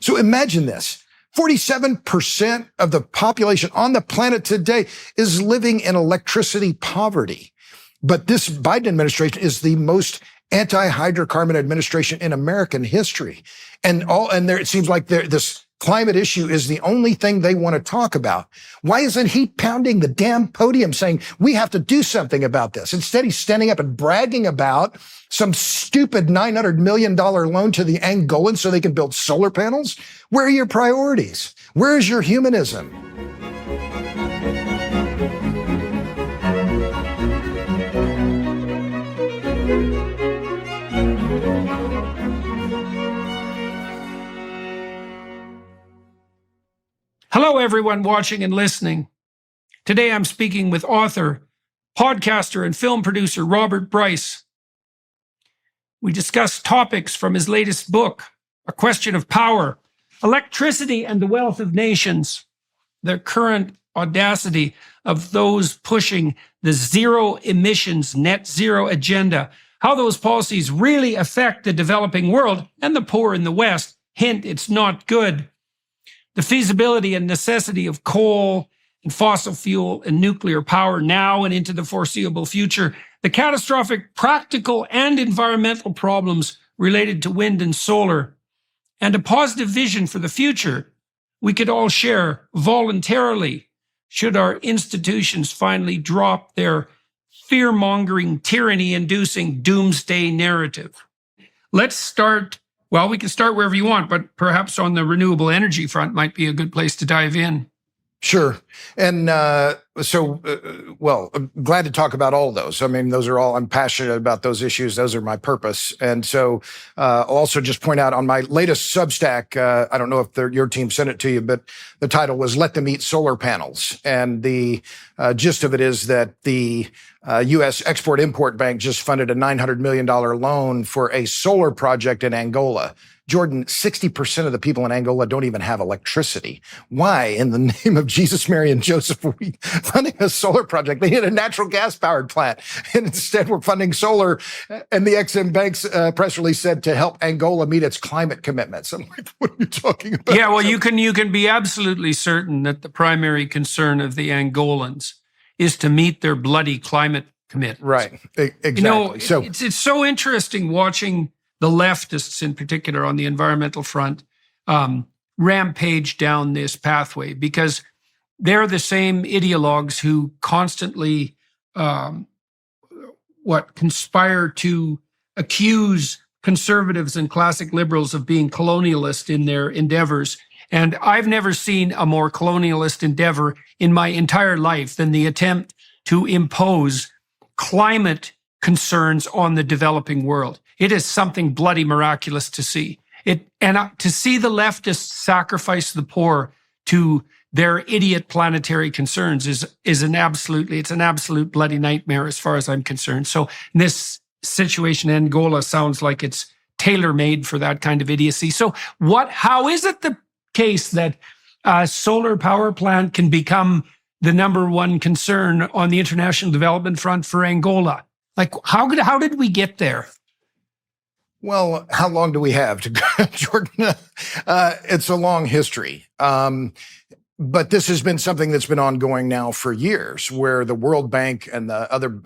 So imagine this. 47% of the population on the planet today is living in electricity poverty. But this Biden administration is the most anti-hydrocarbon administration in American history. And it seems like this climate issue is the only thing they want to talk about. Why isn't he pounding the damn podium saying, we have to do something about this? Instead, he's standing up and bragging about some stupid $900 million loan to the Angolans so they can build solar panels. Where are your priorities? Where is your humanism? Hello, everyone watching and listening. Today I'm speaking with author, podcaster, and film producer Robert Bryce. We discuss topics from his latest book, A Question of Power, Electricity and the Wealth of Nations, the current audacity of those pushing the zero emissions, net zero agenda, how those policies really affect the developing world and the poor in the West. Hint, it's not good. The feasibility and necessity of coal and fossil fuel and nuclear power now and into the foreseeable future, the catastrophic practical and environmental problems related to wind and solar, and a positive vision for the future we could all share voluntarily should our institutions finally drop their fear-mongering, tyranny-inducing doomsday narrative. Let's start. Well, we can start wherever you want, but perhaps on the renewable energy front might be a good place to dive in. Sure. And I'm glad to talk about all of those. I mean, those are all, I'm passionate about those issues. Those are my purpose. And so I'll also just point out on my latest Substack, I don't know if your team sent it to you, but the title was Let Them Eat Solar Panels. And the gist of it is that the U.S. Export-Import Bank just funded a $900 million loan for a solar project in Angola. Jordan, 60% of the people in Angola don't even have electricity. Why, in the name of Jesus, Mary, and Joseph, are we funding a solar project? They had a natural gas-powered plant, and instead we're funding solar. And the Exim Bank's press release said to help Angola meet its climate commitments. I'm like, what are you talking about? Yeah, well, you can be absolutely certain that the primary concern of the Angolans is to meet their bloody climate commitments. Right, exactly. You know, it's so interesting watching the leftists in particular on the environmental front rampage down this pathway, because they're the same ideologues who constantly conspire to accuse conservatives and classic liberals of being colonialist in their endeavors. And I've never seen a more colonialist endeavor in my entire life than the attempt to impose climate concerns on the developing world. It is something bloody miraculous to see. To see the leftists sacrifice the poor to their idiot planetary concerns is an absolute bloody nightmare as far as I'm concerned. So this situation in Angola sounds like it's tailor-made for that kind of idiocy. So how is it the case that a solar power plant can become the number one concern on the international development front for Angola? Like, how did we get there? Well, how long do we have to go, Jordan? It's a long history. But this has been something that's been ongoing now for years, where the World Bank and the other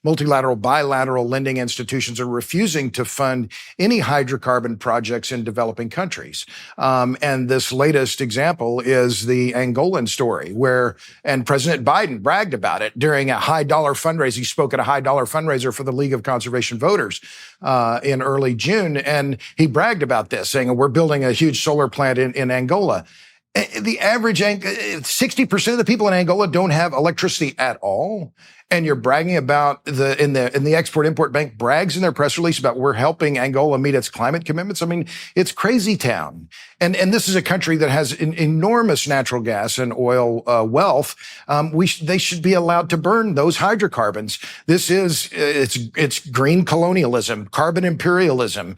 multilateral, bilateral lending institutions are refusing to fund any hydrocarbon projects in developing countries. And this latest example is the Angolan story, and President Biden bragged about it during a high dollar fundraiser. He spoke at a high dollar fundraiser for the League of Conservation Voters in early June. And he bragged about this, saying, we're building a huge solar plant in Angola. The average 60% of the people in Angola don't have electricity at all. And you're bragging about in the Export-Import Bank brags in their press release about we're helping Angola meet its climate commitments. I mean, it's crazy town. And this is a country that has an enormous natural gas and oil wealth. They should be allowed to burn those hydrocarbons. This is it's green colonialism, carbon imperialism,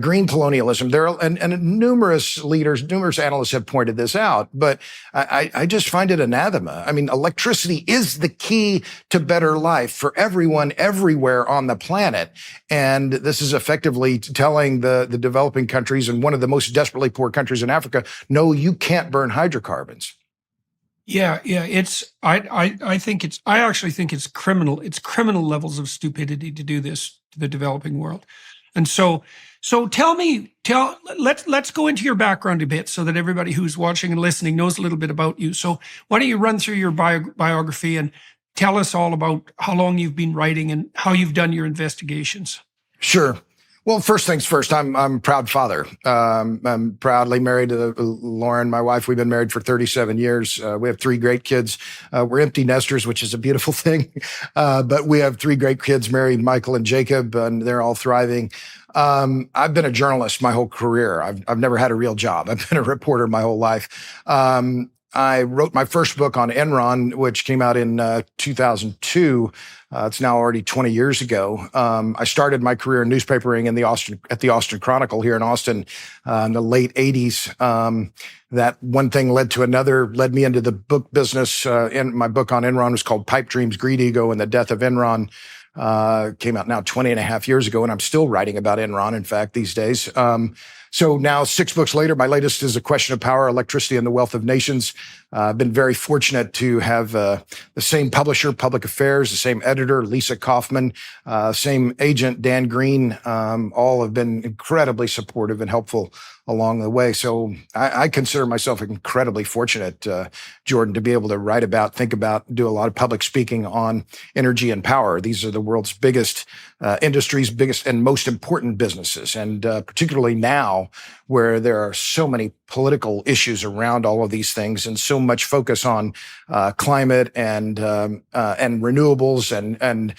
green colonialism. There are and numerous leaders, numerous analysts have pointed this out. But I just find it anathema. I mean, electricity is the key to better life for everyone everywhere on the planet. And this is effectively telling the developing countries and one of the most desperately poor countries in Africa, no, you can't burn hydrocarbons. Yeah, yeah. I actually think it's criminal. It's criminal levels of stupidity to do this to the developing world. And so let's go into your background a bit so that everybody who's watching and listening knows a little bit about you. So why don't you run through your biography and tell us all about how long you've been writing and how you've done your investigations? Sure. Well, first things first, I'm a proud father. I'm proudly married to Lauren, my wife. We've been married for 37 years. We have 3 great kids. We're empty nesters, which is a beautiful thing. But we have 3 great kids, Mary, Michael, and Jacob, and they're all thriving. I've been a journalist my whole career. I've never had a real job. I've been a reporter my whole life. I wrote my first book on Enron, which came out in 2002. It's now already 20 years ago. I started my career in newspapering at the Austin Chronicle here in Austin in the late 80s. That one thing led to another, led me into the book business. And my book on Enron was called Pipe Dreams, Greed, Ego, and the Death of Enron. Came out now 20 and a half years ago, and I'm still writing about Enron, in fact, these days. So now 6 books later, my latest is A Question of Power, Electricity and the Wealth of Nations. I've been very fortunate to have the same publisher, Public Affairs, the same editor, Lisa Kaufman, same agent, Dan Green. All have been incredibly supportive and helpful along the way. So I consider myself incredibly fortunate, Jordan, to be able to write about, think about, do a lot of public speaking on energy and power. These are the world's biggest industries, biggest and most important businesses. And particularly now, where there are so many political issues around all of these things and so much focus on climate and renewables and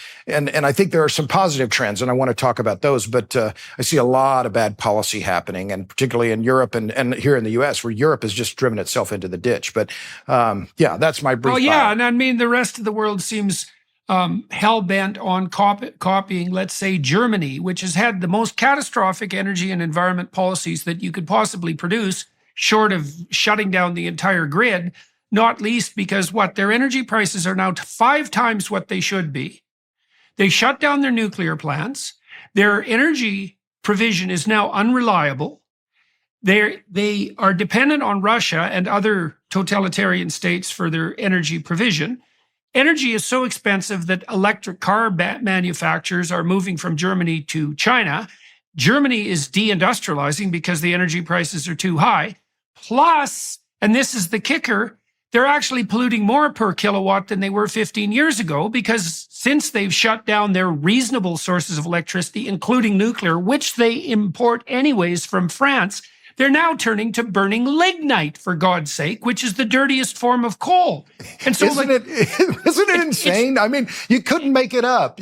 I think there are some positive trends, and I want to talk about those. But I see a lot of bad policy happening, and particularly in Europe and here in the U.S., where Europe has just driven itself into the ditch. But yeah, that's my brief. Oh yeah, and I mean the rest of the world seems hell-bent on copying, let's say, Germany, which has had the most catastrophic energy and environment policies that you could possibly produce, short of shutting down the entire grid, not least because their energy prices are now 5 times what they should be. They shut down their nuclear plants. Their energy provision is now unreliable. They are dependent on Russia and other totalitarian states for their energy provision. Energy is so expensive that electric car manufacturers are moving from Germany to China. Germany is deindustrializing because the energy prices are too high. Plus, and this is the kicker, they're actually polluting more per kilowatt than they were 15 years ago, because since they've shut down their reasonable sources of electricity, including nuclear, which they import anyways from France, they're now turning to burning lignite, for God's sake, which is the dirtiest form of coal. And so, isn't it insane? I mean, you couldn't make it up.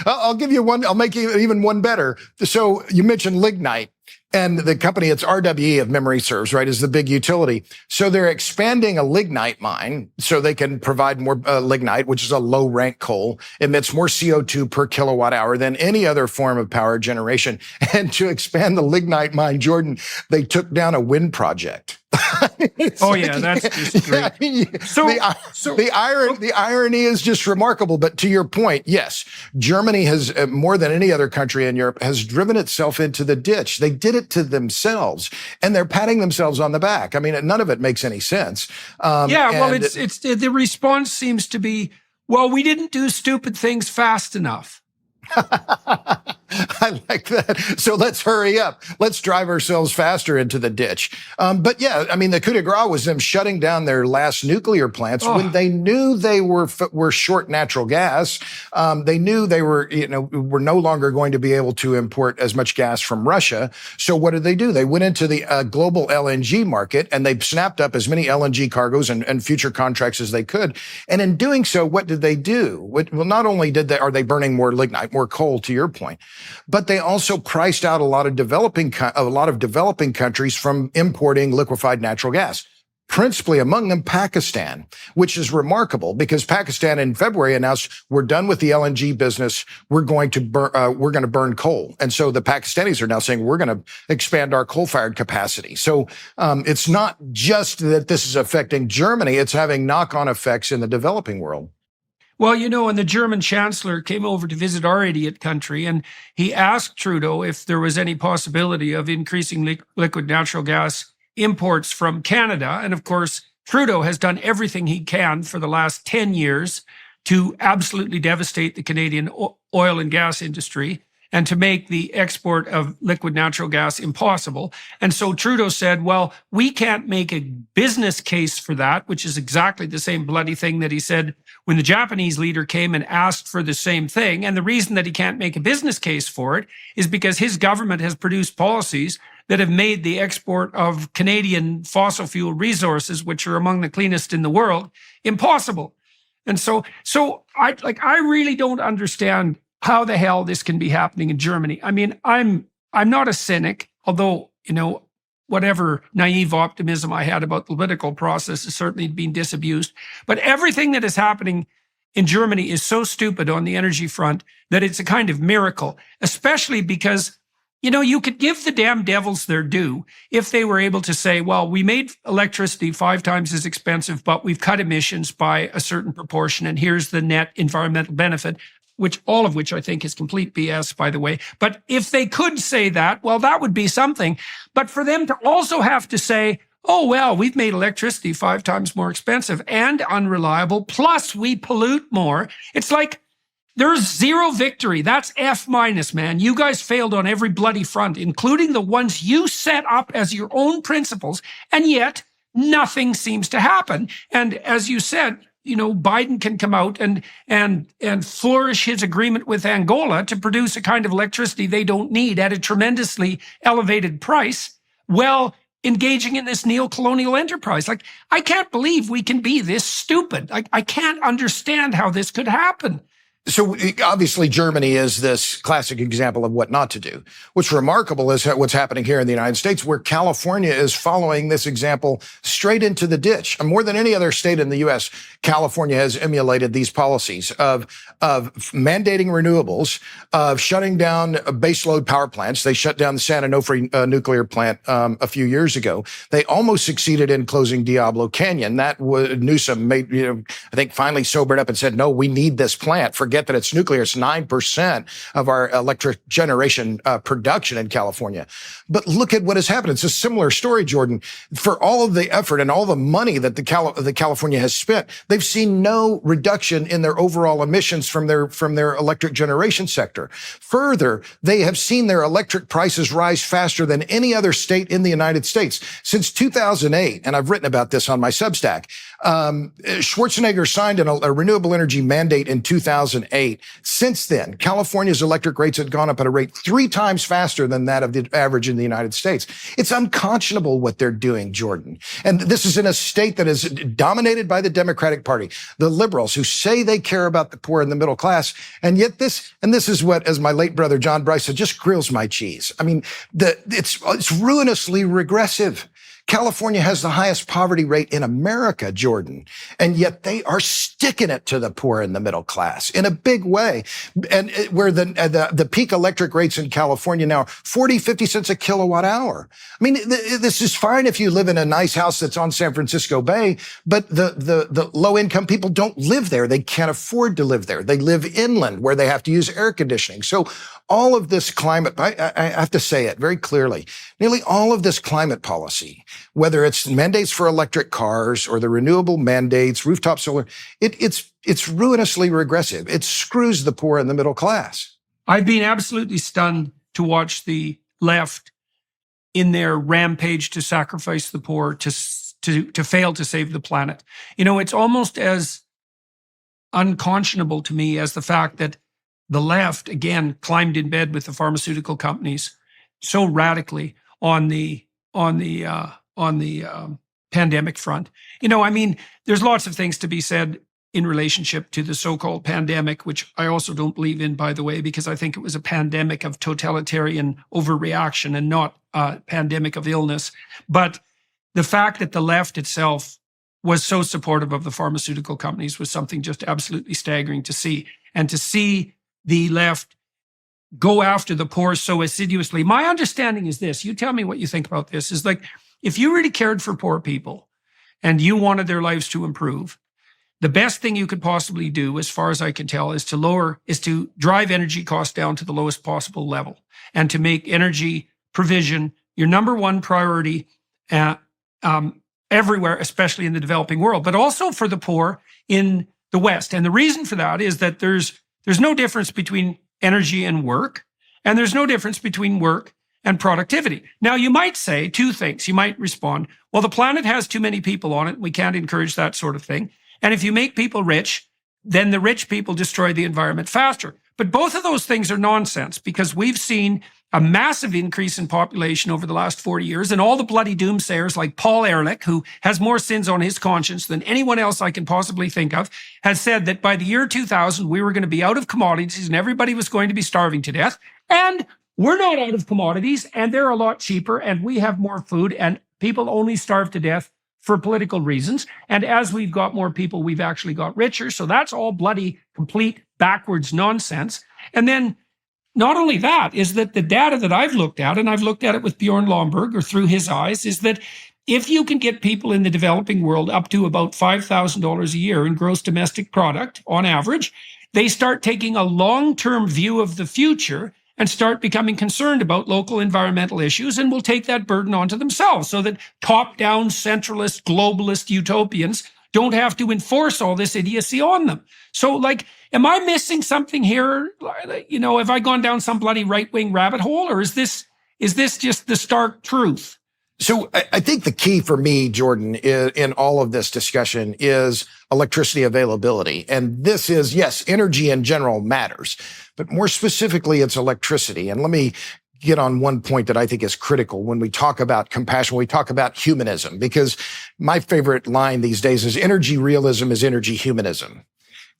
I'll give you one. I'll make you even one better. So you mentioned lignite. And the company, it's RWE, if memory serves, right, is the big utility. So they're expanding a lignite mine so they can provide more lignite, which is a low-rank coal, emits more CO2 per kilowatt hour than any other form of power generation. And to expand the lignite mine, Jordan, they took down a wind project. That's just great. I mean, the irony is just remarkable. But to your point, yes, Germany has, more than any other country in Europe, has driven itself into the ditch. They did it to themselves, and they're patting themselves on the back. I mean, none of it makes any sense. It's the response seems to be, well, we didn't do stupid things fast enough. I like that. So let's hurry up. Let's drive ourselves faster into the ditch. But yeah, I mean, the coup de grace was them shutting down their last nuclear plants when they knew they were short natural gas. They knew they were no longer going to be able to import as much gas from Russia. So what did they do? They went into the global LNG market, and they snapped up as many LNG cargoes and future contracts as they could. And in doing so, what did they do? Well, not only are they burning more lignite, more coal, to your point, but they also priced out a lot of developing countries from importing liquefied natural gas, principally among them Pakistan, which is remarkable because Pakistan in February announced, we're done with the LNG business. We're going to burn coal. And so the Pakistanis are now saying we're going to expand our coal-fired capacity. So it's not just that this is affecting Germany, it's having knock-on effects in the developing world. Well, and the German chancellor came over to visit our idiot country, and he asked Trudeau if there was any possibility of increasing liquid natural gas imports from Canada. And of course, Trudeau has done everything he can for the last 10 years to absolutely devastate the Canadian oil and gas industry and to make the export of liquid natural gas impossible. And so Trudeau said, well, we can't make a business case for that, which is exactly the same bloody thing that he said when the Japanese leader came and asked for the same thing. And the reason that he can't make a business case for it is because his government has produced policies that have made the export of Canadian fossil fuel resources, which are among the cleanest in the world, impossible. And so I really don't understand how the hell this can be happening in Germany. I mean, I'm not a cynic, although, whatever naive optimism I had about the political process is certainly being disabused. But everything that is happening in Germany is so stupid on the energy front that it's a kind of miracle, especially because, you could give the damn devils their due if they were able to say, well, we made electricity 5 times as expensive, but we've cut emissions by a certain proportion, and here's the net environmental benefit. All of which I think is complete BS, by the way. But if they could say that, well, that would be something. But for them to also have to say, oh, well, we've made electricity 5 times more expensive and unreliable, plus we pollute more. It's like there's zero victory. That's F minus, man. You guys failed on every bloody front, including the ones you set up as your own principles. And yet nothing seems to happen. And as you said, Biden can come out and flourish his agreement with Angola to produce a kind of electricity they don't need at a tremendously elevated price, while engaging in this neo-colonial enterprise. Like, I can't believe we can be this stupid. I can't understand how this could happen. So obviously Germany is this classic example of what not to do. What's remarkable is what's happening here in the United States, where California is following this example straight into the ditch. And more than any other state in the U.S., California has emulated these policies of mandating renewables, of shutting down baseload power plants. They shut down the San Onofre nuclear plant a few years ago. They almost succeeded in closing Diablo Canyon. That was Newsom made, I think, finally sobered up and said, no, we need this plant. Forget that it's nuclear. It's 9% of our electric generation production in California. But look at what has happened. It's a similar story, Jordan. For all of the effort and all the money that the California has spent, they've seen no reduction in their overall emissions from their electric generation sector. Further, they have seen their electric prices rise faster than any other state in the United States. Since 2008, and I've written about this on my Substack, Schwarzenegger signed a renewable energy mandate in 2008. Since then, California's electric rates had gone up at a rate 3 times faster than that of the average in the United States. It's unconscionable what they're doing, Jordan. And this is in a state that is dominated by the Democratic Party, the liberals who say they care about the poor and the middle class. And yet this is what, as my late brother John Bryce said, just grills my cheese. I mean, it's ruinously regressive. California has the highest poverty rate in America, Jordan, and yet they are sticking it to the poor and the middle class in a big way. And where the peak electric rates in California now, 40, 50 cents a kilowatt hour. I mean, this is fine if you live in a nice house that's on San Francisco Bay, but the low income people don't live there. They can't afford to live there. They live inland where they have to use air conditioning. So all of this climate, I have to say it very clearly, nearly all of this climate policy, whether it's mandates for electric cars or the renewable mandates, rooftop solar, it's ruinously regressive. It screws the poor and the middle class. I've been absolutely stunned to watch the left in their rampage to sacrifice the poor, to fail to save the planet. It's almost as unconscionable to me as the fact that the left, again, climbed in bed with the pharmaceutical companies so radically on the pandemic front. There's lots of things to be said in relationship to the so-called pandemic, which I also don't believe in, by the way, because I think it was a pandemic of totalitarian overreaction and not a pandemic of illness. But the fact that the left itself was so supportive of the pharmaceutical companies was something just absolutely staggering to see. And to see the left go after the poor so assiduously. My understanding is this, you tell me what you think about this, is like, if you really cared for poor people and you wanted their lives to improve, the best thing you could possibly do, as far as I can tell, is to drive energy costs down to the lowest possible level and to make energy provision your number one priority everywhere, especially in the developing world, but also for the poor in the West. And the reason for that is that there's no difference between energy and work, and there's no difference between work and productivity. Now, you might say two things. You might respond, well, the planet has too many people on it. We can't encourage that sort of thing. And if you make people rich, then the rich people destroy the environment faster. But both of those things are nonsense, because we've seen a massive increase in population over the last 40 years. And all the bloody doomsayers like Paul Ehrlich, who has more sins on his conscience than anyone else I can possibly think of, has said that by the year 2000, we were going to be out of commodities and everybody was going to be starving to death. And we're not out of commodities, and they're a lot cheaper, and we have more food, and people only starve to death for political reasons. And as we've got more people, we've actually got richer. So that's all bloody, complete, backwards nonsense. And then not only that, is that the data that I've looked at, and I've looked at it with Bjorn Lomborg, or through his eyes, is that if you can get people in the developing world up to about $5,000 a year in gross domestic product on average, they start taking a long-term view of the future and start becoming concerned about local environmental issues, and will take that burden onto themselves, so that top-down, centralist, globalist utopians don't have to enforce all this idiocy on them. So, like, am I missing something here? You know, have I gone down some bloody right-wing rabbit hole, or is this just the stark truth? So I think the key for me, Jordan, in all of this discussion is electricity availability. And this is, yes, energy in general matters, but more specifically, it's electricity. And let me get on one point that I think is critical when we talk about compassion, we talk about humanism, because my favorite line these days is energy realism is energy humanism.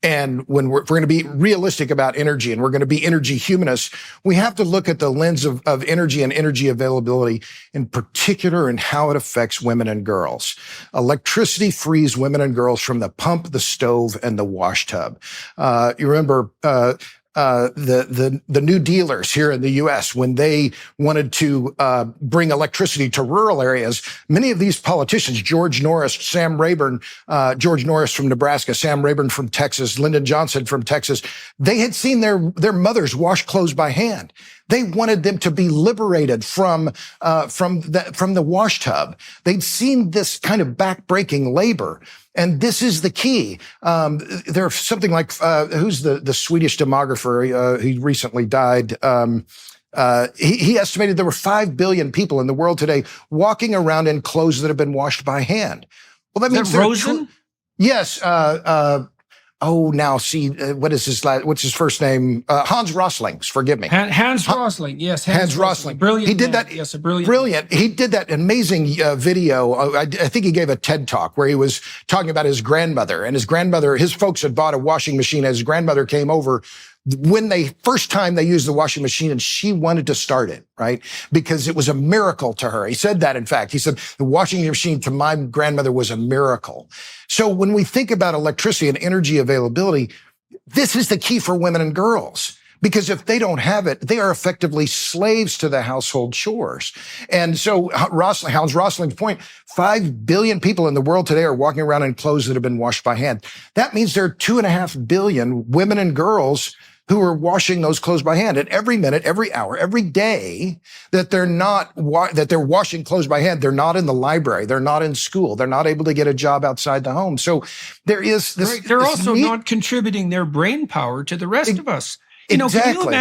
And when we're going to be realistic about energy, and we're going to be energy humanists, we have to look at the lens of energy and energy availability in particular, and how it affects women and girls. Electricity frees women and girls from the pump, the stove, and the wash tub. You remember, the New Dealers here in the U.S., when they wanted to bring electricity to rural areas, many of these politicians, George Norris from Nebraska, Sam Rayburn from Texas, Lyndon Johnson from Texas, they had seen their mothers wash clothes by hand. They wanted them to be liberated from the wash tub. They'd seen this kind of backbreaking labor. And this is the key. There's something like, who's the Swedish demographer? He recently died. He estimated there were 5 billion people in the world today walking around in clothes that have been washed by hand. Well, that means Rosen? Yes. What's his first name? Hans Roslings, forgive me. Hans Rosling, yes. Hans Rosling. Brilliant. He did man. that. Yes, a brilliant. Brilliant. He did that amazing video. I think he gave a TED talk where he was talking about his grandmother, and his folks had bought a washing machine. His grandmother came over when first time they used the washing machine, and she wanted to start it, right? Because it was a miracle to her. He said that, in fact. He said, the washing machine to my grandmother was a miracle. So when we think about electricity and energy availability, this is the key for women and girls. Because if they don't have it, they are effectively slaves to the household chores. And so Hans Rosling's point, 5 billion people in the world today are walking around in clothes that have been washed by hand. That means there are 2.5 billion women and girls who are washing those clothes by hand. And every minute, every hour, every day that they're washing clothes by hand, they're not in the library, they're not in school, they're not able to get a job outside the home. So there is this. Right. They're also not contributing their brain power to the rest of us. You know, exactly.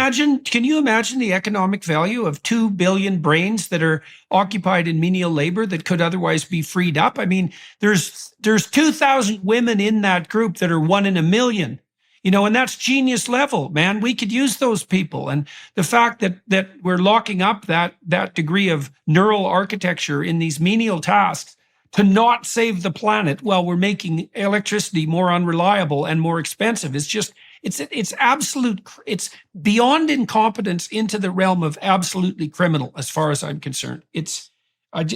Can you imagine the economic value of 2 billion brains that are occupied in menial labor that could otherwise be freed up? I mean, there's 2,000 women in that group that are 1 in a million. You know, and that's genius level, man. We could use those people. And the fact that we're locking up that degree of neural architecture in these menial tasks to not save the planet while we're making electricity more unreliable and more expensive is just, it's beyond incompetence into the realm of absolutely criminal, as far as I'm concerned. It's an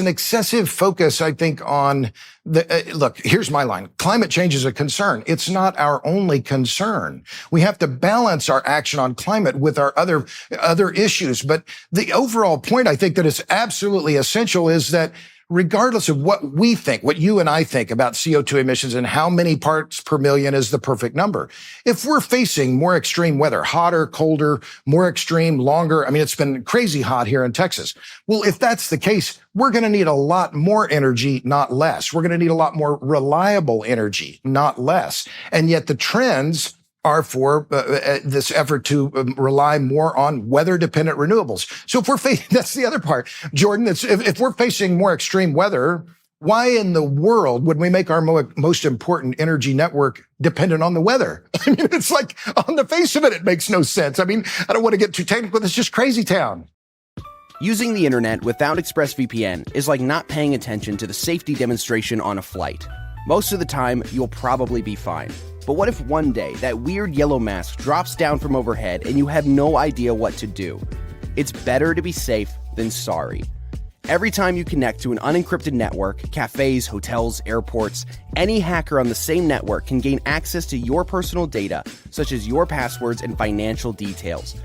excessive focus, I think, on look, here's my line. Climate change is a concern. It's not our only concern. We have to balance our action on climate with our other issues. But the overall point, I think, that is absolutely essential is that regardless of what we think, what you and I think about CO2 emissions and how many parts per million is the perfect number. If we're facing more extreme weather, hotter, colder, more extreme, longer, I mean, it's been crazy hot here in Texas. Well, if that's the case, we're going to need a lot more energy, not less. We're going to need a lot more reliable energy, not less. And yet the trends are for this effort to rely more on weather-dependent renewables. So if we're facing, that's the other part, Jordan, if we're facing more extreme weather, why in the world would we make our most important energy network dependent on the weather? I mean, it's like, on the face of it, it makes no sense. I mean, I don't want to get too technical, it's just crazy town. Using the internet without ExpressVPN is like not paying attention to the safety demonstration on a flight. Most of the time, you'll probably be fine. But what if one day that weird yellow mask drops down from overhead and you have no idea what to do? It's better to be safe than sorry. Every time you connect to an unencrypted network, cafes, hotels, airports, any hacker on the same network can gain access to your personal data, such as your passwords and financial details.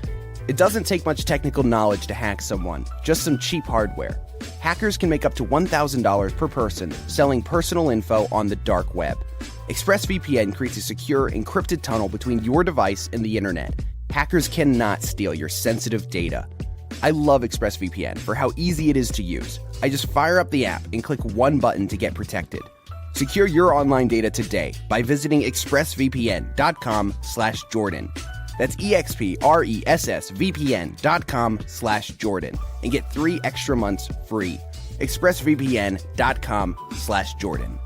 It doesn't take much technical knowledge to hack someone, just some cheap hardware. Hackers can make up to $1,000 per person selling personal info on the dark web. ExpressVPN creates a secure, encrypted tunnel between your device and the internet. Hackers cannot steal your sensitive data. I love ExpressVPN for how easy it is to use. I just fire up the app and click one button to get protected. Secure your online data today by visiting expressvpn.com/Jordan. That's expressvpn.com/Jordan and get 3 extra months free. expressvpn.com/Jordan.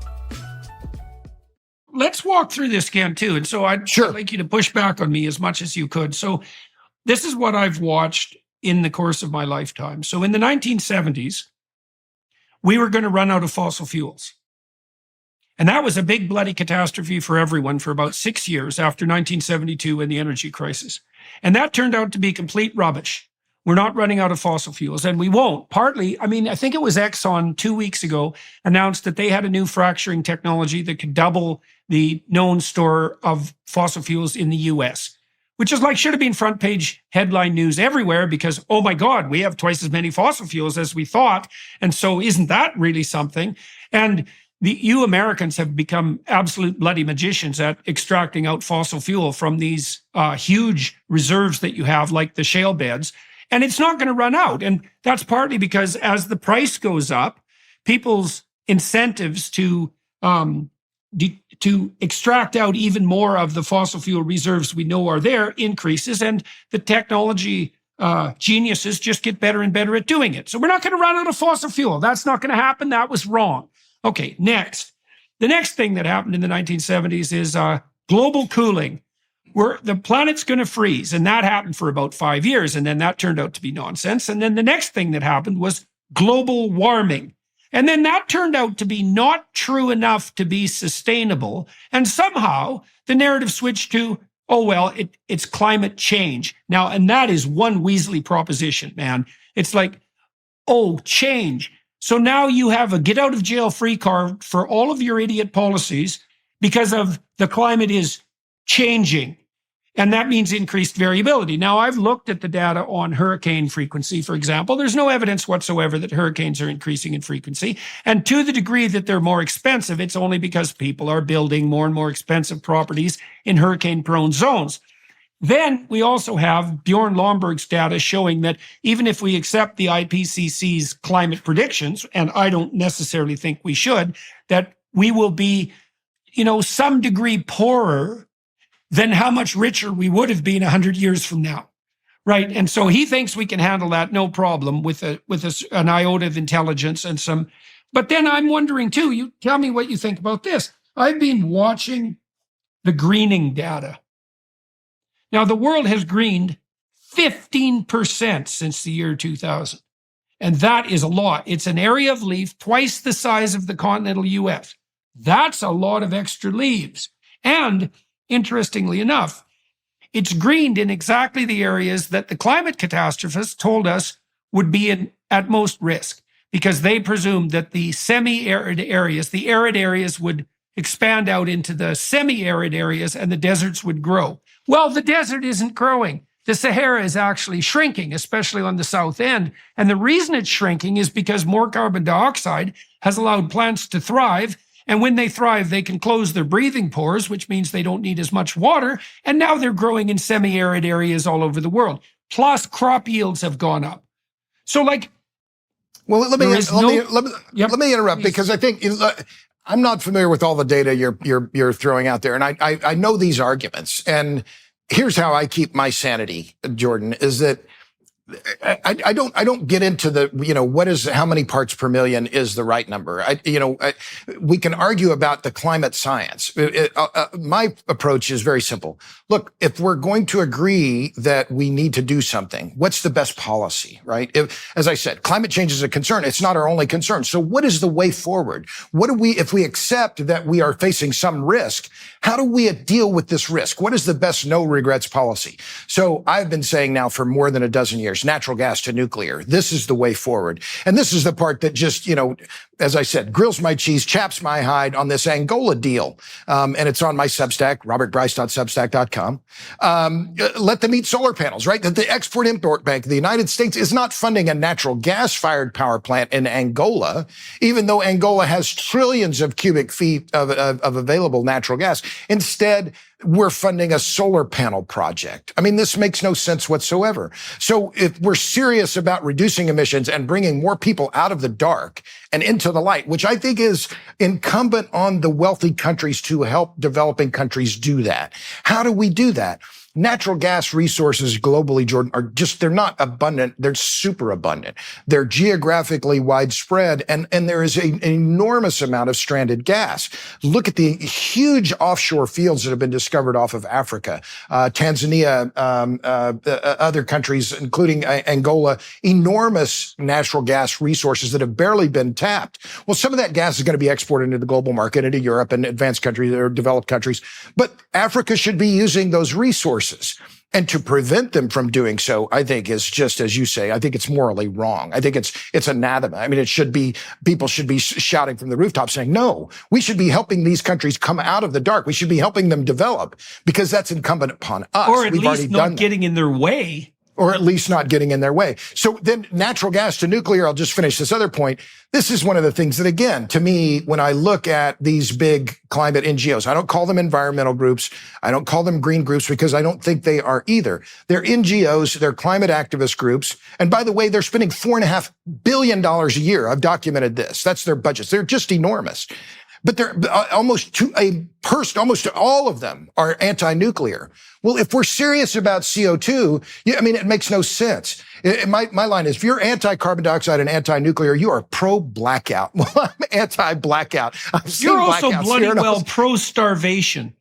Let's walk through this again too. And so I'd like you to push back on me as much as you could. So this is what I've watched in the course of my lifetime. So in the 1970s, we were going to run out of fossil fuels. And that was a big bloody catastrophe for everyone for about 6 years after 1972 and the energy crisis. And that turned out to be complete rubbish. We're not running out of fossil fuels, and we won't. Partly, I mean, I think it was Exxon 2 weeks ago announced that they had a new fracturing technology that could double the known store of fossil fuels in the US, which is like, should have been front page headline news everywhere because, oh my God, we have twice as many fossil fuels as we thought. And so isn't that really something? And you Americans have become absolute bloody magicians at extracting out fossil fuel from these huge reserves that you have, like the shale beds. And it's not going to run out. And that's partly because as the price goes up, people's incentives to extract out even more of the fossil fuel reserves we know are there increases, and the technology geniuses just get better and better at doing it. So we're not going to run out of fossil fuel. That's not going to happen. That was wrong. Okay, next. The next thing that happened in the 1970s is global cooling, where the planet's going to freeze. And that happened for about 5 years. And then that turned out to be nonsense. And then the next thing that happened was global warming. And then that turned out to be not true enough to be sustainable. And somehow the narrative switched to, oh, well, it's climate change. Now, and that is one Weasley proposition, man. It's like, oh, change. So now you have a get out of jail free card for all of your idiot policies because of the climate is changing. And that means increased variability. Now, I've looked at the data on hurricane frequency, for example. There's no evidence whatsoever that hurricanes are increasing in frequency. And to the degree that they're more expensive, it's only because people are building more and more expensive properties in hurricane-prone zones. Then we also have Bjorn Lomborg's data showing that even if we accept the IPCC's climate predictions, and I don't necessarily think we should, that we will be, some degree poorer than how much richer we would have been 100 years from now, right? And so he thinks we can handle that no problem with an iota of intelligence and some. But then I'm wondering too, you tell me what you think about this. I've been watching the greening data. Now, the world has greened 15% since the year 2000. And that is a lot. It's an area of leaf twice the size of the continental US. That's a lot of extra leaves. And interestingly enough, it's greened in exactly the areas that the climate catastrophists told us would be at most risk, because they presumed that the semi-arid areas, the arid areas would expand out into the semi-arid areas and the deserts would grow. Well, the desert isn't growing. the Sahara is actually shrinking, especially on the south end. And the reason it's shrinking is because more carbon dioxide has allowed plants to thrive. And when they thrive, they can close their breathing pores, which means they don't need as much water. And now they're growing in semi-arid areas all over the world. Plus, crop yields have gone up. So, like, well, let me interrupt, please. because I think I'm not familiar with all the data you're throwing out there, and I know these arguments. And here's how I keep my sanity, Jordan, is that I don't get into the, how many parts per million is the right number. We can argue about the climate science. My approach is very simple. Look, if we're going to agree that we need to do something, what's the best policy, right? As I said, climate change is a concern. It's not our only concern. So what is the way forward? If we accept that we are facing some risk, how do we deal with this risk? What is the best no regrets policy? So I've been saying now for more than a dozen years, natural gas to nuclear. This is the way forward. And this is the part that just, as I said, grills my cheese, chaps my hide on this Angola deal. And it's on my Substack, robertbryce.substack.com. Let them eat solar panels, right? That the Export-Import Bank of the United States is not funding a natural gas-fired power plant in Angola, even though Angola has trillions of cubic feet of available natural gas. Instead, we're funding a solar panel project. I mean, this makes no sense whatsoever. So if we're serious about reducing emissions and bringing more people out of the dark and into the light, which I think is incumbent on the wealthy countries to help developing countries do that. How do we do that? Natural gas resources globally, Jordan, they're not abundant. They're super abundant. They're geographically widespread, and there is an enormous amount of stranded gas. Look at the huge offshore fields that have been discovered off of Africa, Tanzania, other countries, including Angola, enormous natural gas resources that have barely been tapped. Well, some of that gas is going to be exported into the global market, into Europe and advanced countries or developed countries. But Africa should be using those resources. And to prevent them from doing so, I think is just as you say, I think it's morally wrong. I think it's anathema. I mean, people should be shouting from the rooftop saying, no, we should be helping these countries come out of the dark. We should be helping them develop because that's incumbent upon us. Or at least not getting in their way. Or at least not getting in their way. So then natural gas to nuclear, I'll just finish this other point. This is one of the things that, again, to me, when I look at these big climate NGOs, I don't call them environmental groups. I don't call them green groups because I don't think they are either. They're NGOs. They're climate activist groups. And by the way, they're spending $4.5 billion a year. I've documented this. That's their budgets. They're just enormous. But they're almost all of them are anti-nuclear. Well, if we're serious about CO2, it makes no sense. My line is, if you're anti-carbon dioxide and anti-nuclear, you are pro-blackout. Well, I'm anti-blackout. You're also bloody well pro-starvation.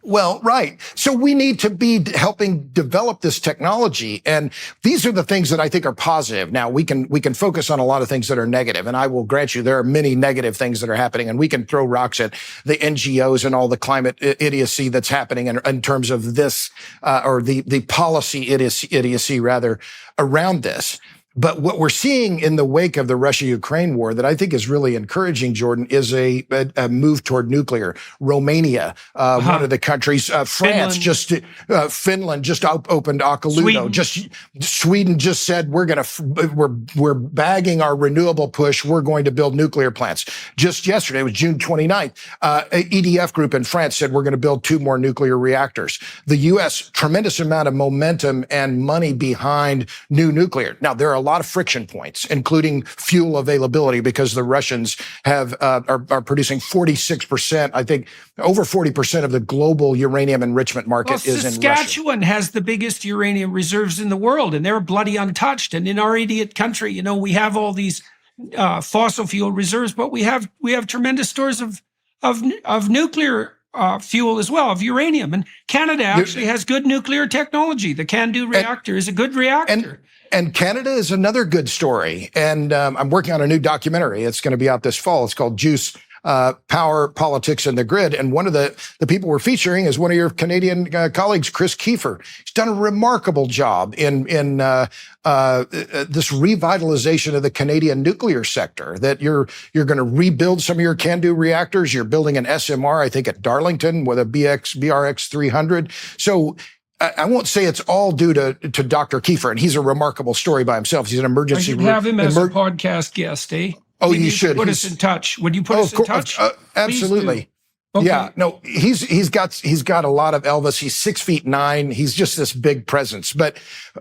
Well, right. So we need to be helping develop this technology. And these are the things that I think are positive. Now, we can focus on a lot of things that are negative. And I will grant you there are many negative things that are happening. And we can throw rocks at the NGOs and all the climate idiocy that's happening in terms of this, or the policy idiocy rather around this. But what we're seeing in the wake of the Russia-Ukraine war that I think is really encouraging, Jordan, is a move toward nuclear. Romania, one of the countries, France, Finland just opened Akaluto. Sweden just said we're bagging our renewable push. We're going to build nuclear plants. Just yesterday, it was June 29th, EDF group in France said we're going to build 2 more nuclear reactors. The U.S., tremendous amount of momentum and money behind new nuclear. Now, there are a lot of friction points, including fuel availability, because the Russians are producing 46%, I think over 40% of the global uranium enrichment market is in Russia. Saskatchewan has the biggest uranium reserves in the world, and they're bloody untouched. And in our idiot country, we have all these fossil fuel reserves, but we have tremendous stores of nuclear fuel as well, of uranium. And Canada actually has good nuclear technology. The CANDU reactor is a good reactor. And Canada is another good story. And I'm working on a new documentary. It's going to be out this fall. It's called Juice, Power, Politics, and the Grid. And one of the people we're featuring is one of your Canadian colleagues, Chris Kiefer. He's done a remarkable job in this revitalization of the Canadian nuclear sector, that you're going to rebuild some of your CANDU reactors. You're building an SMR, I think, at Darlington with a BRX 300. So I won't say it's all due to Dr. Kiefer, and he's a remarkable story by himself. He's an I emergency. should have him as a podcast guest, eh? Oh, Maybe you should put us in touch. Would you put us in touch? Absolutely. Okay. Yeah, no, he's got a lot of Elvis. He's 6'9". He's just this big presence, but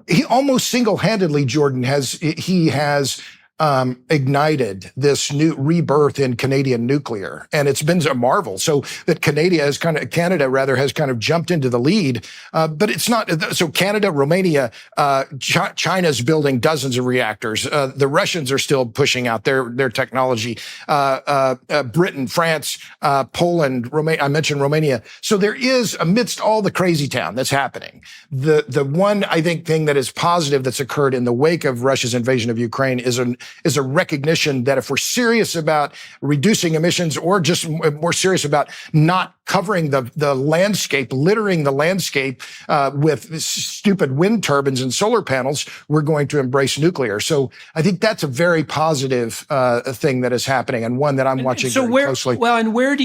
he almost single-handedly, Jordan, has ignited this new rebirth in Canadian nuclear, and it's been a marvel. So that Canada has kind of jumped into the lead, but it's not. So Canada, Romania, China's building dozens of reactors. The Russians are still pushing out their technology. Britain, France, Poland, Romania. I mentioned Romania. So there is, amidst all the crazy town that's happening, the one I think thing that is positive that's occurred in the wake of Russia's invasion of Ukraine is a recognition that if we're serious about reducing emissions, or just more serious about not covering the landscape, littering the landscape with stupid wind turbines and solar panels, we're going to embrace nuclear. So I think that's a very positive thing that is happening, and one that I'm watching very closely. Well, and where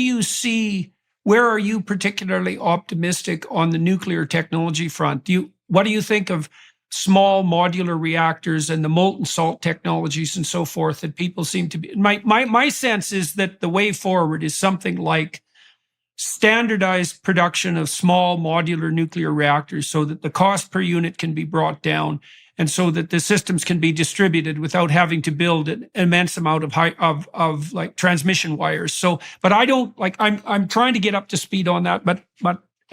are you particularly optimistic on the nuclear technology front? What do you think of small modular reactors and the molten salt technologies and so forth that people seem to be? My sense is that the way forward is something like standardized production of small modular nuclear reactors, so that the cost per unit can be brought down, and so that the systems can be distributed without having to build an immense amount of like transmission wires. So, but I don't like. I'm trying to get up to speed on that, but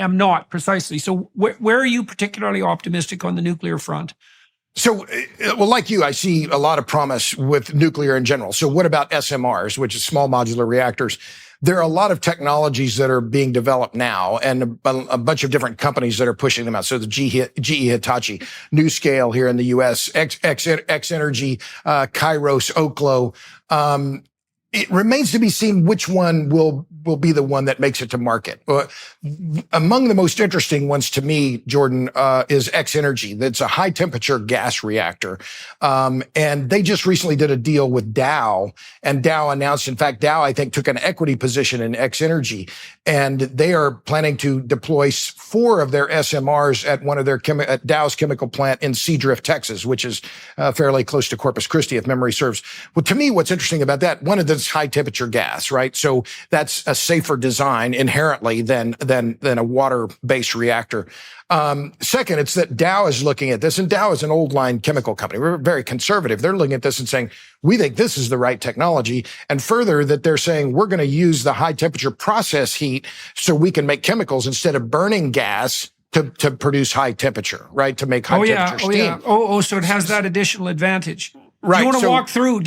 am not precisely. So where are you particularly optimistic on the nuclear front? So, well, like you, I see a lot of promise with nuclear in general. So what about SMRs, which is small modular reactors? There are a lot of technologies that are being developed now, and a bunch of different companies that are pushing them out. So the GE Hitachi, NuScale here in the U.S., X Energy, Kairos, Oklo. It remains to be seen which one will be the one that makes it to market. Among the most interesting ones to me, Jordan, is X Energy. That's a high temperature gas reactor. And they just recently did a deal with Dow, and Dow announced, in fact, Dow, I think, took an equity position in X Energy, and they are planning to deploy 4 of their SMRs at one of their at Dow's chemical plant in Seadrift, Texas, which is fairly close to Corpus Christi, if memory serves. Well, to me, what's interesting about that, one of this high temperature gas, right? So that's a safer design inherently than a water-based reactor. Second, it's that Dow is looking at this, and Dow is an old line chemical company. We're very conservative. They're looking at this and saying, we think this is the right technology. And further, that they're saying we're going to use the high temperature process heat so we can make chemicals instead of burning gas to produce high temperature, right? To make high temperature steam. So it has that additional advantage. Right. Do you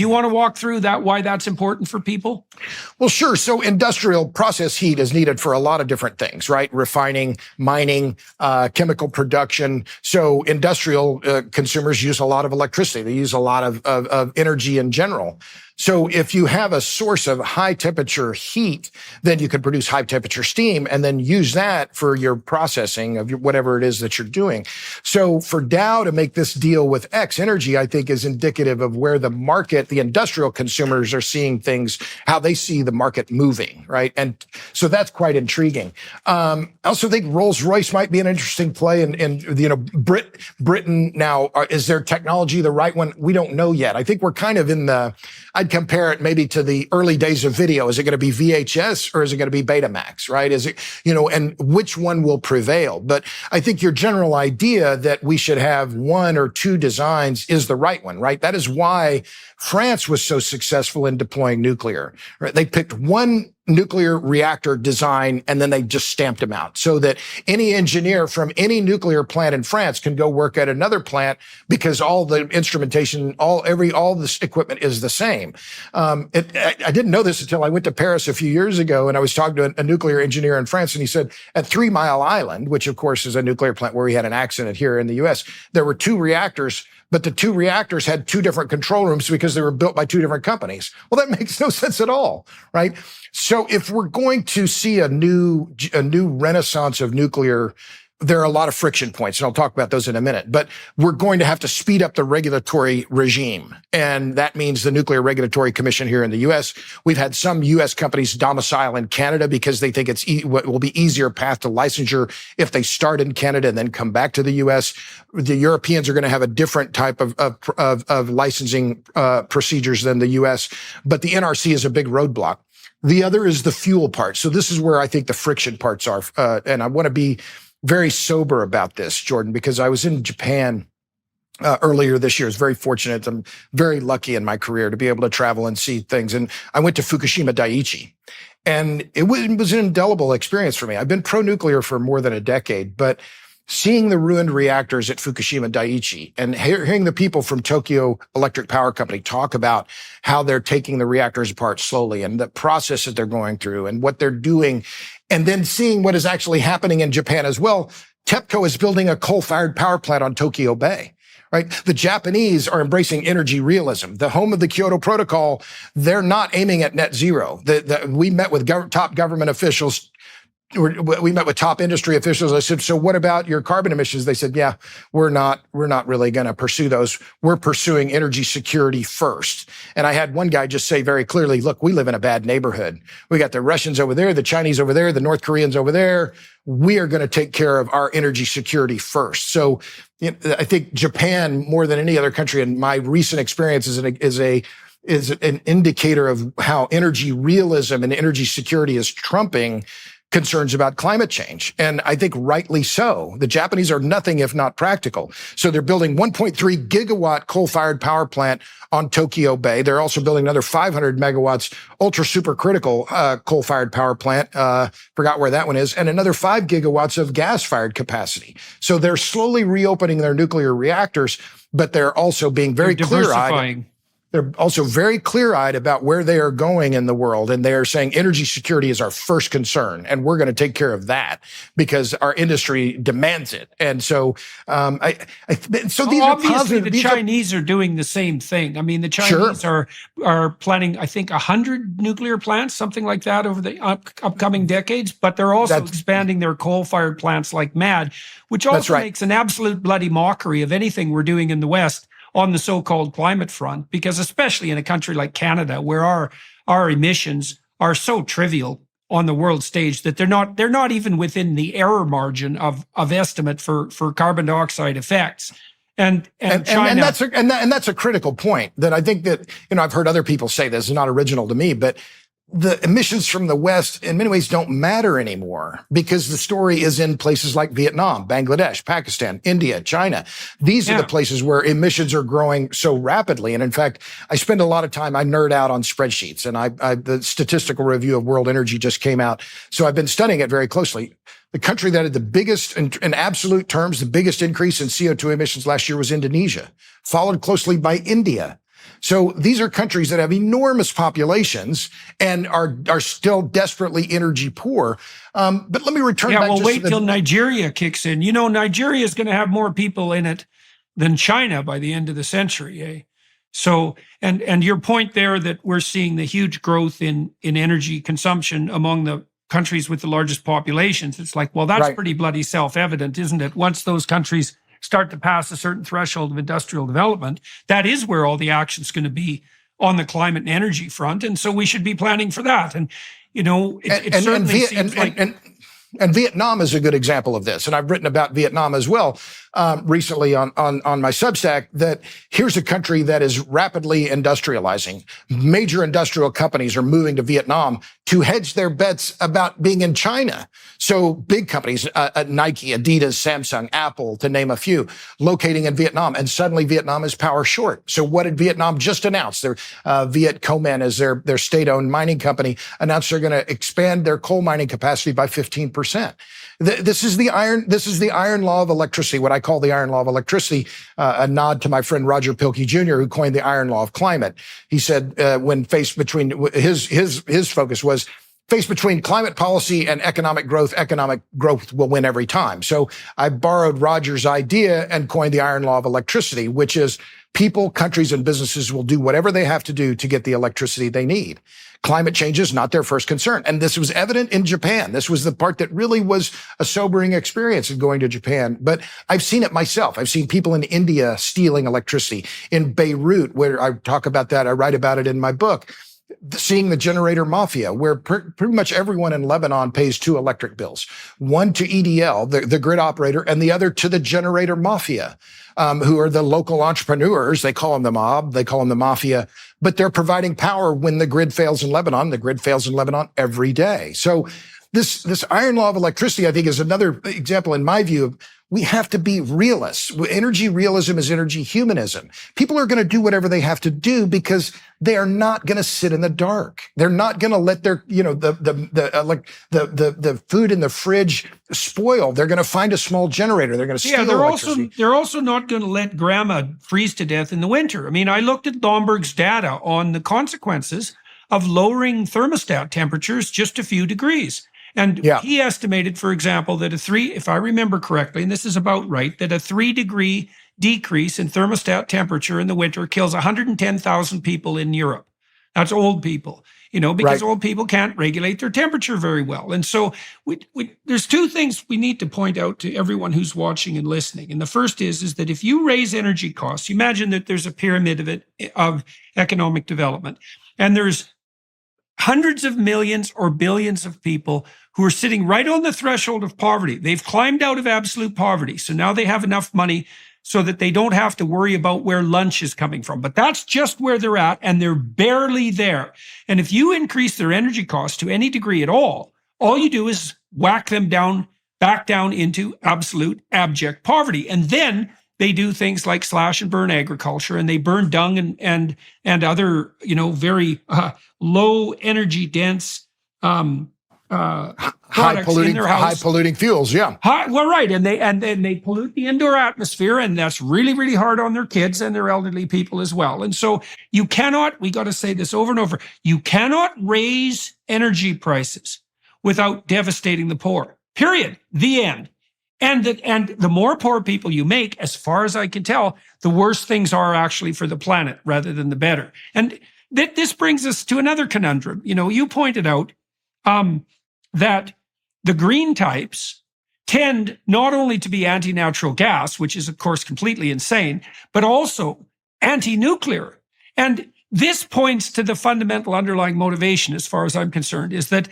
want to walk through that, why that's important for people? Well, sure. So industrial process heat is needed for a lot of different things, right? Refining, mining, chemical production. So industrial consumers use a lot of electricity. They use a lot of energy in general. So if you have a source of high temperature heat, then you could produce high temperature steam and then use that for your processing of whatever it is that you're doing. So for Dow to make this deal with X Energy, I think is indicative of where the market, the industrial consumers are seeing things, how they see the market moving, right? And so that's quite intriguing. I also think Rolls-Royce might be an interesting play, and Britain now, is their technology the right one? We don't know yet. I think we're kind of in I'd compare it maybe to the early days of video. Is it going to be VHS or is it going to be Betamax, right? Is it, and which one will prevail? But I think your general idea that we should have 1 or 2 designs is the right one, right? That is why France was so successful in deploying nuclear, right? They picked one nuclear reactor design and then they just stamped them out so that any engineer from any nuclear plant in France can go work at another plant because all the instrumentation, all this equipment is the same. I didn't know this until I went to Paris a few years ago, and I was talking to a nuclear engineer in France, and he said at 3 Mile Island, which of course is a nuclear plant where we had an accident here in the US, there were 2 reactors, but the 2 reactors had 2 different control rooms because they were built by 2 different companies. Well, that makes no sense at all, right? So if we're going to see a new renaissance of nuclear there are a lot of friction points, and I'll talk about those in a minute, but we're going to have to speed up the regulatory regime. And that means the Nuclear Regulatory Commission here in the U.S. We've had some U.S. companies domicile in Canada because they think it's what will be easier path to licensure if they start in Canada and then come back to the U.S. The Europeans are going to have a different type of licensing procedures than the U.S., but the NRC is a big roadblock. The other is the fuel part. So this is where I think the friction parts are. And I want to be very sober about this, Jordan, because I was in Japan earlier this year. I was very fortunate. I'm very lucky in my career to be able to travel and see things. And I went to Fukushima Daiichi, and it was an indelible experience for me. I've been pro-nuclear for more than a decade, but seeing the ruined reactors at Fukushima Daiichi and hearing the people from Tokyo Electric Power Company talk about how they're taking the reactors apart slowly and the process that they're going through and what they're doing, and then seeing what is actually happening in Japan as well. TEPCO is building a coal-fired power plant on Tokyo Bay. Right? The Japanese are embracing energy realism. The home of the Kyoto Protocol, they're not aiming at net zero. We met with top government officials. We met with top industry officials. I said, so what about your carbon emissions? They said, yeah, we're not really going to pursue those. We're pursuing energy security first. And I had one guy just say very clearly, look, we live in a bad neighborhood. We got the Russians over there, the Chinese over there, the North Koreans over there. We are going to take care of our energy security first. So I think Japan, more than any other country in my recent experience, is an indicator of how energy realism and energy security is trumping concerns about climate change. And I think rightly so. The Japanese are nothing if not practical. So they're building 1.3 gigawatt coal-fired power plant on Tokyo Bay. They're also building another 500 megawatts ultra supercritical coal-fired power plant. Forgot where that one is. And another 5 gigawatts of gas-fired capacity. So they're slowly reopening their nuclear reactors, but they're also being very clear-eyed. They're also very clear-eyed about where they are going in the world, and they are saying energy security is our first concern, and we're going to take care of that because our industry demands it. And so, so these obviously are the Chinese are doing the same thing. I mean, the Chinese are planning, I think, 100 nuclear plants, something like that, over the upcoming decades. But they're also expanding their coal-fired plants like mad, which also makes an absolute bloody mockery of anything we're doing in the West on the so-called climate front, because especially in a country like Canada, where our emissions are so trivial on the world stage that they're not even within the error margin of estimate for carbon dioxide effects. And China, that's a critical point that I think that, I've heard other people say this, is not original to me, but the emissions from the West in many ways don't matter anymore because the story is in places like Vietnam, Bangladesh, Pakistan, India, China. These are the places where emissions are growing so rapidly. And in fact, I spend a lot of time, I nerd out on spreadsheets, and the statistical review of world energy just came out. So I've been studying it very closely. The country that had the biggest, in absolute terms, the biggest increase in CO2 emissions last year was Indonesia, followed closely by India. So these are countries that have enormous populations and are still desperately energy poor. But let me return back. Wait till Nigeria kicks in. Nigeria is going to have more people in it than China by the end of the century. Eh? So, and your point there that we're seeing the huge growth in energy consumption among the countries with the largest populations. It's like, well, that's pretty bloody self-evident, isn't it? Once those countries start to pass a certain threshold of industrial development, that is where all the action's going to be on the climate and energy front. And so we should be planning for that. And, it certainly seems like... And Vietnam is a good example of this. And I've written about Vietnam as well recently on my Substack, that here's a country that is rapidly industrializing. Major industrial companies are moving to Vietnam to hedge their bets about being in China. So big companies, Nike, Adidas, Samsung, Apple, to name a few, locating in Vietnam. And suddenly Vietnam is power short. So what did Vietnam just announce? Their Viet Comen, is their state-owned mining company, announced they're going to expand their coal mining capacity by 15%. This is the iron law of electricity, what I call the iron law of electricity, a nod to my friend Roger Pilkey Jr., who coined the iron law of climate. He said, when faced between his focus was faced between climate policy and economic growth will win every time. So I borrowed Roger's idea and coined the iron law of electricity, which is people, countries, and businesses will do whatever they have to do to get the electricity they need. Climate change is not their first concern. And this was evident in Japan. This was the part that really was a sobering experience in going to Japan. But I've seen it myself. I've seen people in India stealing electricity. In Beirut, where I talk about that, I write about it in my book. Seeing the generator mafia, where pretty much everyone in Lebanon pays 2 electric bills, one to EDL, the grid operator, and the other to the generator mafia, who are the local entrepreneurs. They call them the mob, they call them the mafia, but they're providing power when the grid fails in Lebanon. The grid fails in Lebanon every day. So this iron law of electricity, I think, is another example, in my view, of we have to be realists. Energy realism is energy humanism. People are going to do whatever they have to do because they are not going to sit in the dark. They're not going to let their, the food in the fridge spoil. They're going to find a small generator. They're going to steal electricity. They're also not going to let grandma freeze to death in the winter. I mean, I looked at Lomberg's data on the consequences of lowering thermostat temperatures just a few degrees. And he estimated, for example, that if I remember correctly, and this is about right, that a 3-degree decrease in thermostat temperature in the winter kills 110,000 people in Europe. That's old people, because old people can't regulate their temperature very well. And so there's 2 things we need to point out to everyone who's watching and listening. And the first is that if you raise energy costs, you imagine that there's a pyramid of economic development, and there's hundreds of millions or billions of people who are sitting right on the threshold of poverty. They've climbed out of absolute poverty. So now they have enough money so that they don't have to worry about where lunch is coming from. But that's just where they're at, and they're barely there. And if you increase their energy costs to any degree at all you do is whack them back down into absolute abject poverty. And then they do things like slash and burn agriculture, and they burn dung and other, very low energy dense high polluting fuels. Yeah. Right. And they pollute the indoor atmosphere, and that's really, really hard on their kids and their elderly people as well. And so we got to say this over and over, you cannot raise energy prices without devastating the poor. Period. The end. And the more poor people you make, as far as I can tell, the worse things are actually for the planet rather than the better. And this brings us to another conundrum. You pointed out that the green types tend not only to be anti-natural gas, which is, of course, completely insane, but also anti-nuclear. And this points to the fundamental underlying motivation, as far as I'm concerned, is that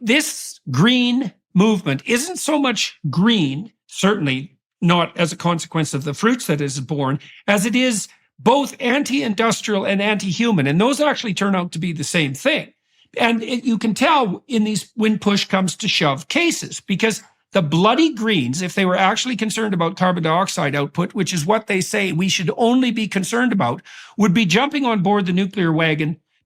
this green movement isn't so much green, certainly not as a consequence of the fruits that it is borne, as it is both anti-industrial and anti-human. And those actually turn out to be the same thing. And you can tell in these when push comes to shove cases, because the bloody Greens, if they were actually concerned about carbon dioxide output, which is what they say we should only be concerned about, would be jumping on board the nuclear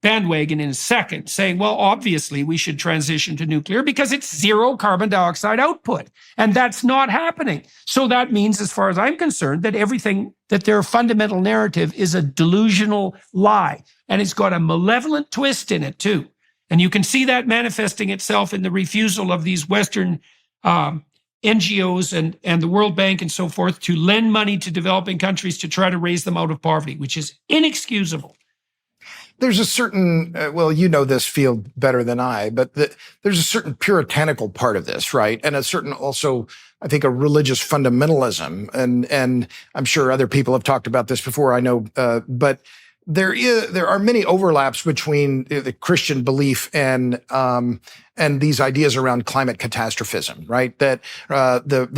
bandwagon in a second, saying, well, obviously we should transition to nuclear because it's zero carbon dioxide output. And that's not happening. So that means, as far as I'm concerned, that their fundamental narrative is a delusional lie. And it's got a malevolent twist in it too. And you can see that manifesting itself in the refusal of these Western NGOs and the World Bank and so forth to lend money to developing countries to try to raise them out of poverty, which is inexcusable. There's a certain, this field better than I, but there's a certain puritanical part of this, right? And a certain also, I think, a religious fundamentalism. And I'm sure other people have talked about this before, I know, but there are many overlaps between the Christian belief and these ideas around climate catastrophism, right? That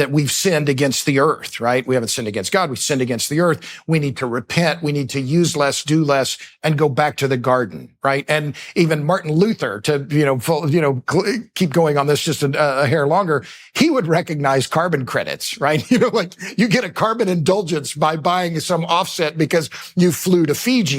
we've sinned against the earth, right? We haven't sinned against God. We've sinned against the earth. We need to repent. We need to use less, do less, and go back to the garden, right? And even Martin Luther, to keep going on this just a hair longer, he would recognize carbon credits, right? Like you get a carbon indulgence by buying some offset because you flew to Fiji.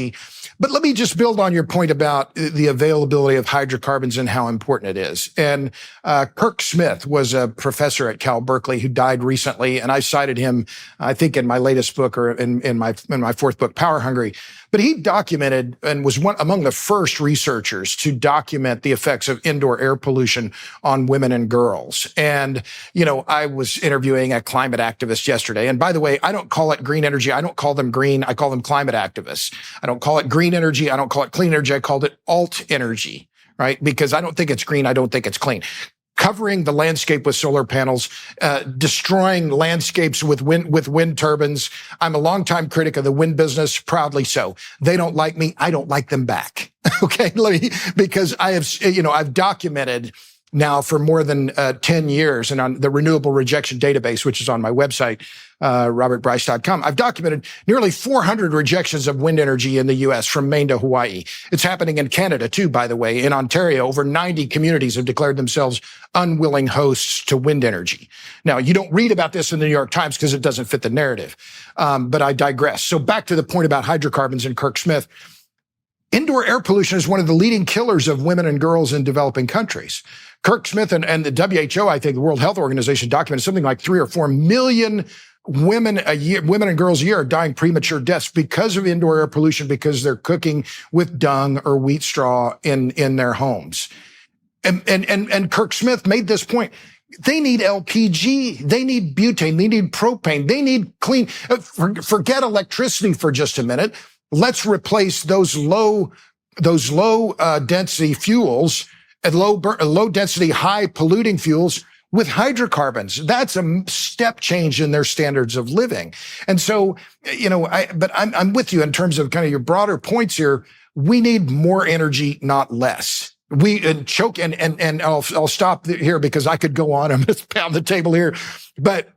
But let me just build on your point about the availability of hydrocarbons and how important it is. And Kirk Smith was a professor at Cal Berkeley who died recently, and I cited him, I think, in my latest book or in my fourth book, Power Hungry. But he documented and was among the first researchers to document the effects of indoor air pollution on women and girls. And, I was interviewing a climate activist yesterday. And by the way, I don't call it green energy. I don't call them green. I call them climate activists. I don't call it green energy. I don't call it clean energy. I called it alt energy, right? Because I don't think it's green. I don't think it's clean. Covering the landscape with solar panels, destroying landscapes with wind turbines. I'm a longtime critic of the wind business, proudly so. They don't like me. I don't like them back. Okay, because I've documented now for more than 10 years, and on the Renewable Rejection Database, which is on my website, robertbryce.com, I've documented nearly 400 rejections of wind energy in the U.S. from Maine to Hawaii. It's happening in Canada, too, by the way. In Ontario, over 90 communities have declared themselves unwilling hosts to wind energy. Now, you don't read about this in the New York Times because it doesn't fit the narrative, but I digress. So back to the point about hydrocarbons and Kirk Smith. Indoor air pollution is one of the leading killers of women and girls in developing countries. Kirk Smith and the WHO, I think the World Health Organization, documented something like 3 or 4 million women and girls a year are dying premature deaths because of indoor air pollution, because they're cooking with dung or wheat straw in their homes. And Kirk Smith made this point. They need LPG. They need butane. They need propane. They need clean. Forget electricity for just a minute. Let's replace those low density fuels and low density, high polluting fuels with hydrocarbons. That's a step change in their standards of living. And so, I'm with you in terms of kind of your broader points here. We need more energy, not less. I'll stop here because I could go on. I'm just pound the table here, but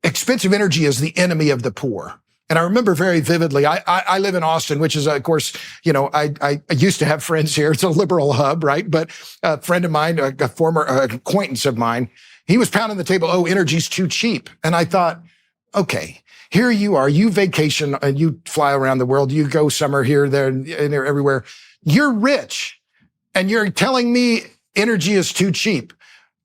expensive energy is the enemy of the poor. And I remember very vividly, I live in Austin, which is, of course, I used to have friends here. It's a liberal hub, right? But a friend of mine, a former acquaintance of mine, he was pounding the table, oh, energy's too cheap. And I thought, okay, here you are, you vacation and you fly around the world, you go somewhere here, there, and everywhere. You're rich and you're telling me energy is too cheap.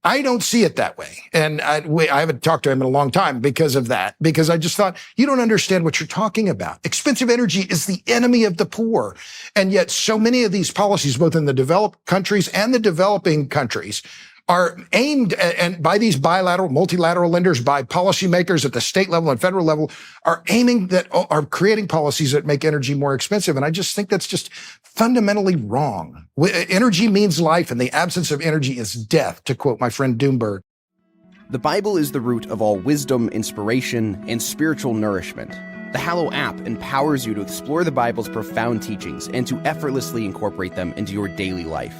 I don't see it that way. And I haven't talked to him in a long time because of that, because I just thought, you don't understand what you're talking about. Expensive energy is the enemy of the poor. And yet so many of these policies, both in the developed countries and the developing countries, are aimed at, by these bilateral, multilateral lenders, by policymakers at the state level and federal level, are creating policies that make energy more expensive. And I just think that's just fundamentally wrong. Energy means life, and the absence of energy is death, to quote my friend Doomberg. The Bible is the root of all wisdom, inspiration, and spiritual nourishment. The Hallow app empowers you to explore the Bible's profound teachings and to effortlessly incorporate them into your daily life.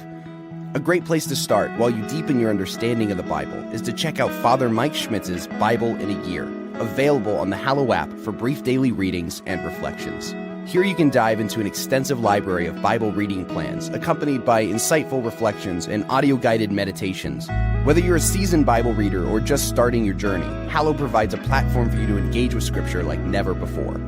A great place to start while you deepen your understanding of the Bible is to check out Father Mike Schmitz's Bible in a Year, available on the Hallow app for brief daily readings and reflections. Here you can dive into an extensive library of Bible reading plans, accompanied by insightful reflections and audio-guided meditations. Whether you're a seasoned Bible reader or just starting your journey, Hallow provides a platform for you to engage with Scripture like never before.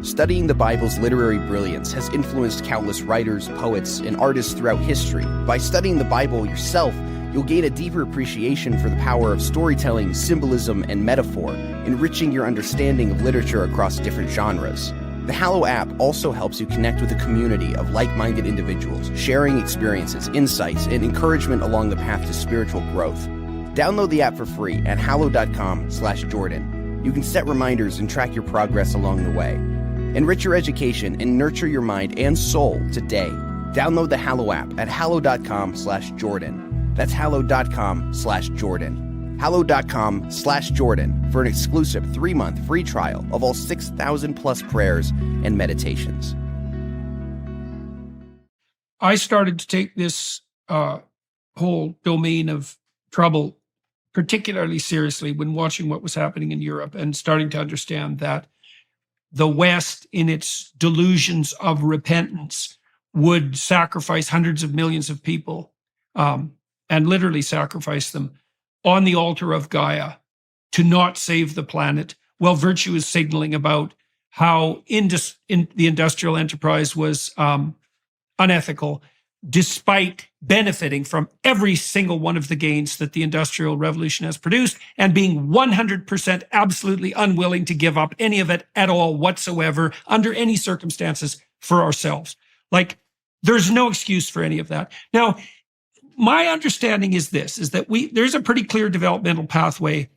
Studying the Bible's literary brilliance has influenced countless writers, poets, and artists throughout history. By studying the Bible yourself, you'll gain a deeper appreciation for the power of storytelling, symbolism, and metaphor, enriching your understanding of literature across different genres. The Hallow app also helps you connect with a community of like-minded individuals, sharing experiences, insights, and encouragement along the path to spiritual growth. Download the app for free at hallow.com/Jordan. You can set reminders and track your progress along the way. Enrich your education and nurture your mind and soul today. Download the Hallow app at hallow.com/Jordan. That's hallow.com/Jordan. hallow.com/Jordan for an exclusive 3-month free trial of all 6,000 plus prayers and meditations. I started to take this whole domain of trouble particularly seriously when watching what was happening in Europe and starting to understand that the West, in its delusions of repentance, would sacrifice hundreds of millions of people and literally sacrifice them on the altar of Gaia to not save the planet, while virtue is signaling about how the industrial enterprise was unethical. despite benefiting from every single one of the gains that the Industrial Revolution has produced and being 100% absolutely unwilling to give up any of it at all whatsoever under any circumstances for ourselves. Like, there's no excuse for any of that. Now, my understanding is this, is that there's a pretty clear developmental pathway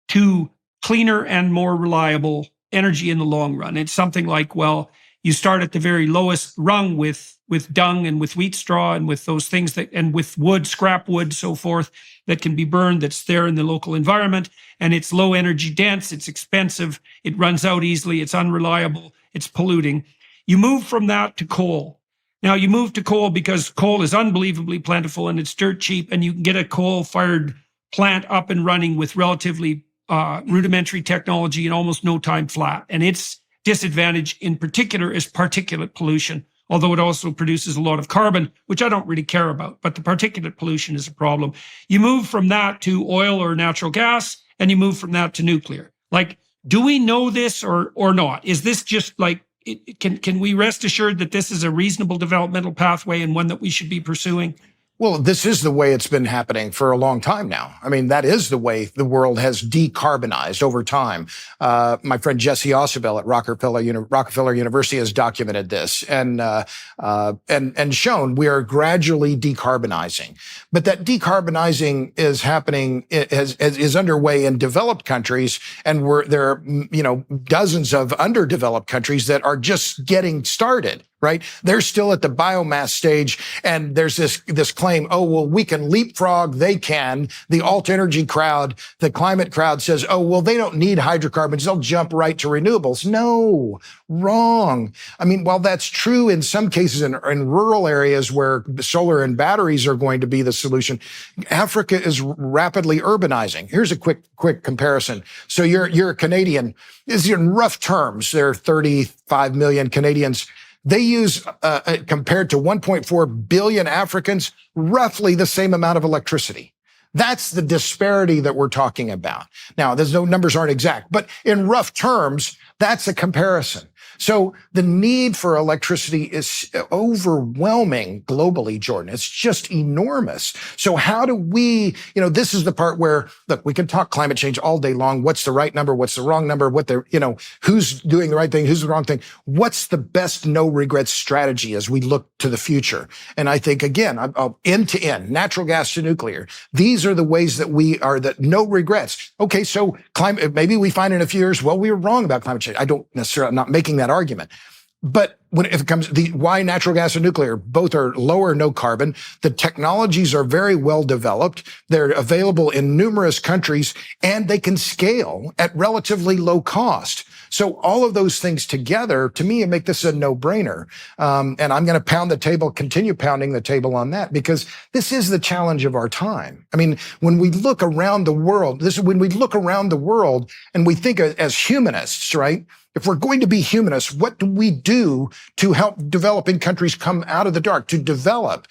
to cleaner and more reliable energy in the long run. It's something like, well, you start at the very lowest rung with dung and with wheat straw and with those things and with wood, scrap wood, so forth, that can be burned, that's there in the local environment. And it's low energy dense, it's expensive, it runs out easily, it's unreliable, it's polluting. You move from that to coal. Now, you move to coal because coal is unbelievably plentiful and it's dirt cheap, and you can get a coal-fired plant up and running with relatively rudimentary technology in almost no time flat. And its disadvantage in particular is particulate pollution, although it also produces a lot of carbon, which I don't really care about. But the particulate pollution is a problem. You move from that to oil or natural gas, and you move from that to nuclear. Like, do we know this or not? Is this just like, can we rest assured that this is a reasonable developmental pathway and one that we should be pursuing? Well, this is the way it's been happening for a long time now. I mean, that is the way the world has decarbonized over time. My friend Jesse Ausubel at Rockefeller University has documented this and shown we are gradually decarbonizing. But that decarbonizing is happening, is underway in developed countries, and there are, dozens of underdeveloped countries that are just getting started. Right? They're still at the biomass stage, and there's this claim, oh, well, we can leapfrog, they can. The alt energy crowd, the climate crowd says, oh, well, they don't need hydrocarbons, they'll jump right to renewables. No, wrong. I mean, while that's true in some cases in rural areas where solar and batteries are going to be the solution, Africa is rapidly urbanizing. Here's a quick comparison. So you're a Canadian. This is in rough terms. There are 35 million Canadians. They use, compared to 1.4 billion Africans, roughly the same amount of electricity. That's the disparity that we're talking about. Now, numbers aren't exact, but in rough terms, that's a comparison. So the need for electricity is overwhelming globally, Jordan. It's just enormous. So how do we, this is the part where, look, we can talk climate change all day long. What's the right number? What's the wrong number? Who's doing the right thing? Who's the wrong thing? What's the best no regrets strategy as we look to the future? And I think, again, end to end, natural gas to nuclear. These are the ways that no regrets. Okay. So maybe we find in a few years, well, we were wrong about climate change. I'm not making that argument. But if it comes to why natural gas and nuclear, both are low or no carbon. The technologies are very well developed. They're available in numerous countries, and they can scale at relatively low cost. So all of those things together, to me, make this a no-brainer. And I'm going to continue pounding the table on that, because this is the challenge of our time. I mean, when we look around the world, and we think as humanists, right? If we're going to be humanists, what do we do to help developing countries come out of the dark, to develop?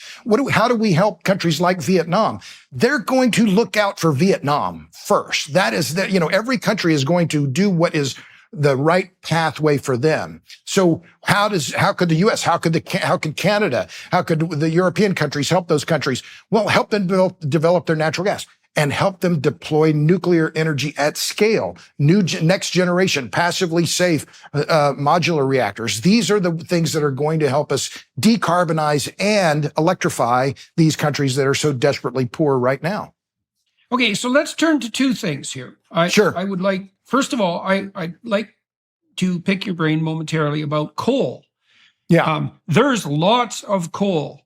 How do we help countries like Vietnam? They're going to look out for Vietnam first. That is every country is going to do what is the right pathway for them. So how could the U.S., how could Canada, how could the European countries help those countries? Well, help them develop their natural gas and help them deploy nuclear energy at scale, next generation, passively safe modular reactors. These are the things that are going to help us decarbonize and electrify these countries that are so desperately poor right now. Okay, so let's turn to two things here. Sure. I would like, first of all, I'd like to pick your brain momentarily about coal. Yeah. There's lots of coal.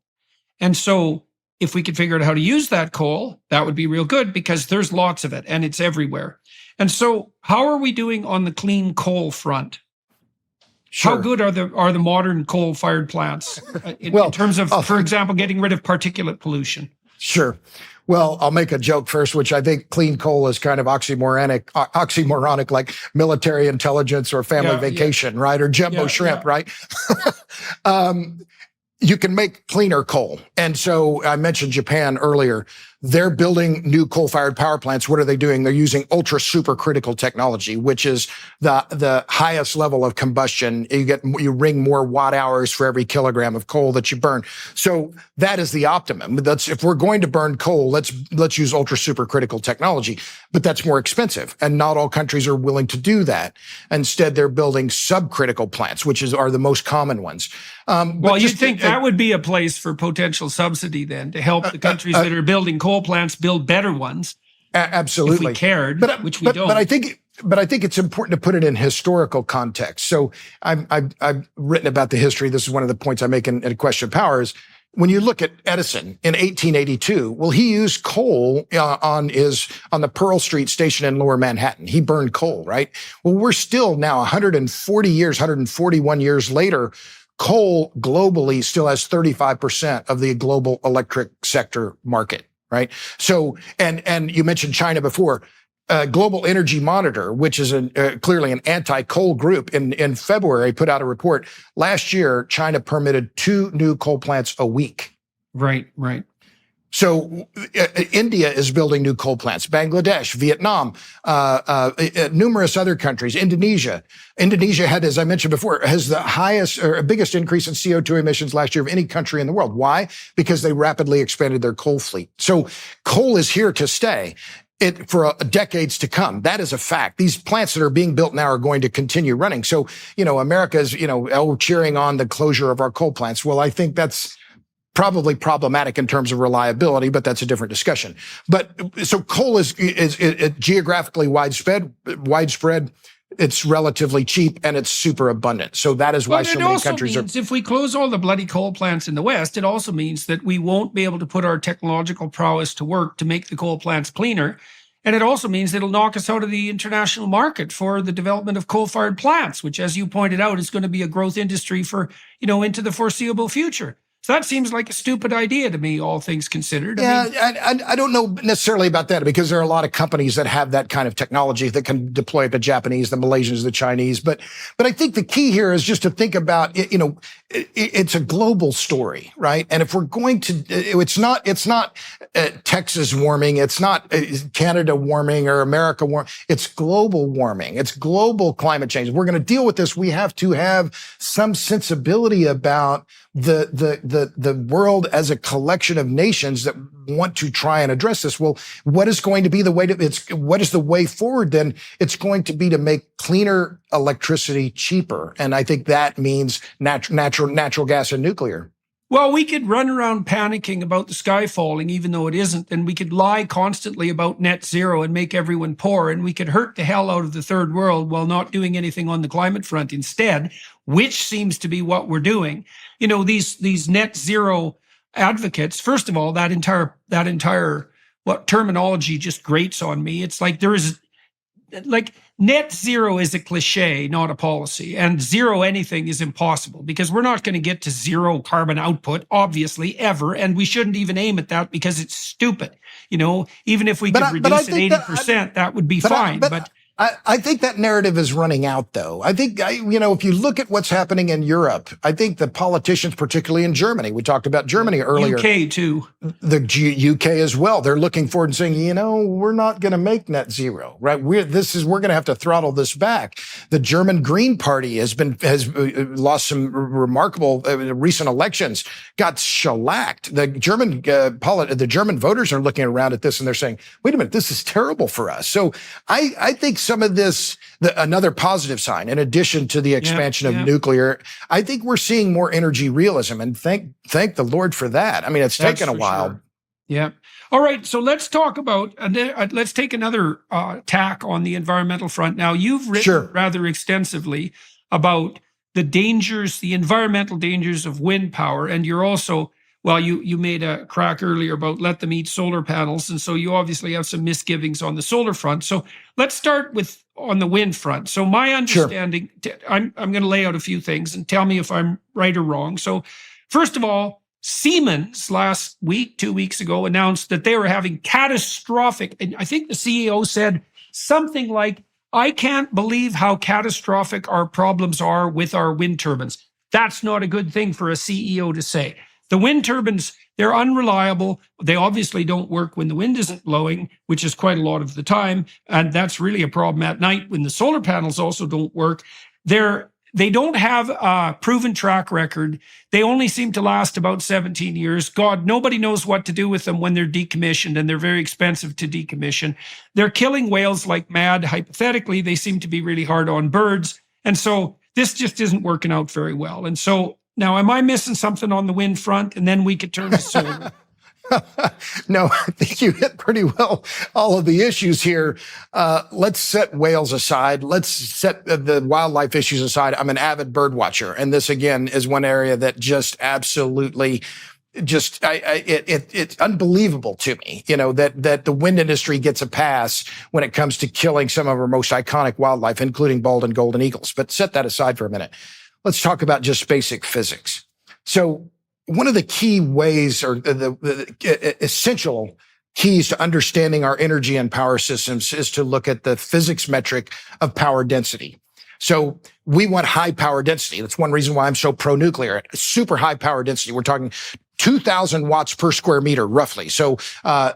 And so if we could figure out how to use that coal, that would be real good, because there's lots of it and it's everywhere. And so how are we doing on the clean coal front? Sure. How good are the modern coal-fired plants in terms of, for example, getting rid of particulate pollution? Sure. Well, I'll make a joke first, which I think clean coal is kind of oxymoronic, like military intelligence or family vacation, right? Or jumbo shrimp, right? You can make cleaner coal. And so I mentioned Japan earlier. they're building new coal-fired power plants. What are they doing? They're using ultra supercritical technology, which is the highest level of combustion. You wring more watt hours for every kilogram of coal that you burn. So that is the optimum. If we're going to burn coal, let's use ultra supercritical technology. But that's more expensive, and not all countries are willing to do that. Instead, they're building subcritical plants, which are the most common ones. Well, you'd think that would be a place for potential subsidy then, to help the countries that are building coal plants build better ones. Absolutely. If we cared, which we don't. But I think it's important to put it in historical context. So I've written about the history. This is one of the points I make in A Question of Power is, when you look at Edison in 1882, well, he used coal on the Pearl Street station in Lower Manhattan. He burned coal, right? Well, we're still now 141 years later, coal globally still has 35% of the global electric sector market, right? So, and you mentioned China before. Global Energy Monitor, which is clearly an anti-coal group, in February put out a report. Last year, China permitted 2 new coal plants a week. Right. So India is building new coal plants. Bangladesh, Vietnam, numerous other countries. Indonesia had, as I mentioned before, has the highest or biggest increase in CO2 emissions last year of any country in the world. Why? Because they rapidly expanded their coal fleet. So coal is here to stay. For decades to come. That is a fact. These plants that are being built now are going to continue running. So, America is, cheering on the closure of our coal plants. Well, I think that's probably problematic in terms of reliability, but that's a different discussion. But so coal is geographically widespread. It's relatively cheap and it's super abundant. So that is why so many countries means if we close all the bloody coal plants in the West, it also means that we won't be able to put our technological prowess to work to make the coal plants cleaner. And it also means it'll knock us out of the international market for the development of coal-fired plants, which, as you pointed out, is going to be a growth industry for, into the foreseeable future. So that seems like a stupid idea to me, all things considered. I don't know necessarily about that, because there are a lot of companies that have that kind of technology that can deploy it, the Japanese, the Malaysians, the Chinese. But I think the key here is just to think about, it's a global story, right? And if we're going to, it's not Texas warming. It's not Canada warming or America warming. It's global warming. It's global climate change. If we're going to deal with this, we have to have some sensibility about the world as a collection of nations that want to try and address this. Well, what is going to be the way what is the way forward then? It's going to be to make cleaner electricity cheaper. And I think that means natural gas and nuclear. Well, we could run around panicking about the sky falling, even though it isn't. And we could lie constantly about net zero and make everyone poor. And we could hurt the hell out of the third world while not doing anything on the climate front instead, which seems to be what we're doing. These net zero advocates, first of all, that entire terminology just grates on me. It's like net zero is a cliche, not a policy, and zero anything is impossible, because we're not going to get to zero carbon output, obviously, ever, and we shouldn't even aim at that because it's stupid. Even if we could reduce it 80%, that would be fine. But I think that narrative is running out, though. I think, if you look at what's happening in Europe, I think the politicians, particularly in Germany, we talked about Germany earlier. UK too. The UK as well. They're looking forward and saying, we're not going to make net zero, right? We're going to have to throttle this back. The German Green Party has lost some remarkable recent elections, got shellacked. The German voters are looking around at this and they're saying, wait a minute, this is terrible for us. So I think some of this, another positive sign, in addition to the expansion of nuclear, I think we're seeing more energy realism, and thank the Lord for that. I mean, it's taken a while. Sure. Yeah. All right. So let's talk about, let's take another tack on the environmental front. Now, you've written rather extensively about the dangers, the environmental dangers of wind power, and you're also, well, you made a crack earlier about let them eat solar panels. And so you obviously have some misgivings on the solar front. So let's start with on the wind front. So my understanding, I'm going to lay out a few things and tell me if I'm right or wrong. So first of all, Siemens last week, 2 weeks ago, announced that they were having catastrophic, and I think the CEO said something like, I can't believe how catastrophic our problems are with our wind turbines. That's not a good thing for a CEO to say. The wind turbines, they're unreliable. They obviously don't work when the wind isn't blowing, which is quite a lot of the time. And that's really a problem at night when the solar panels also don't work. They don't have a proven track record. They only seem to last about 17 years. God, nobody knows what to do with them when they're decommissioned, and they're very expensive to decommission. They're killing whales like mad. Hypothetically, they seem to be really hard on birds. And so this just isn't working out very well. And so now, am I missing something on the wind front? And then we could turn to solar. No, I think you hit pretty well all of the issues here. Let's set whales aside. Let's set the wildlife issues aside. I'm an avid bird watcher, and this again is one area that just absolutely it's unbelievable to me, that the wind industry gets a pass when it comes to killing some of our most iconic wildlife, including bald and golden eagles. But set that aside for a minute. Let's talk about just basic physics. So one of the key ways, or the essential keys to understanding our energy and power systems, is to look at the physics metric of power density. So we want high power density. That's one reason why I'm so pro-nuclear. Super high power density. We're talking 2,000 watts per square meter, roughly. So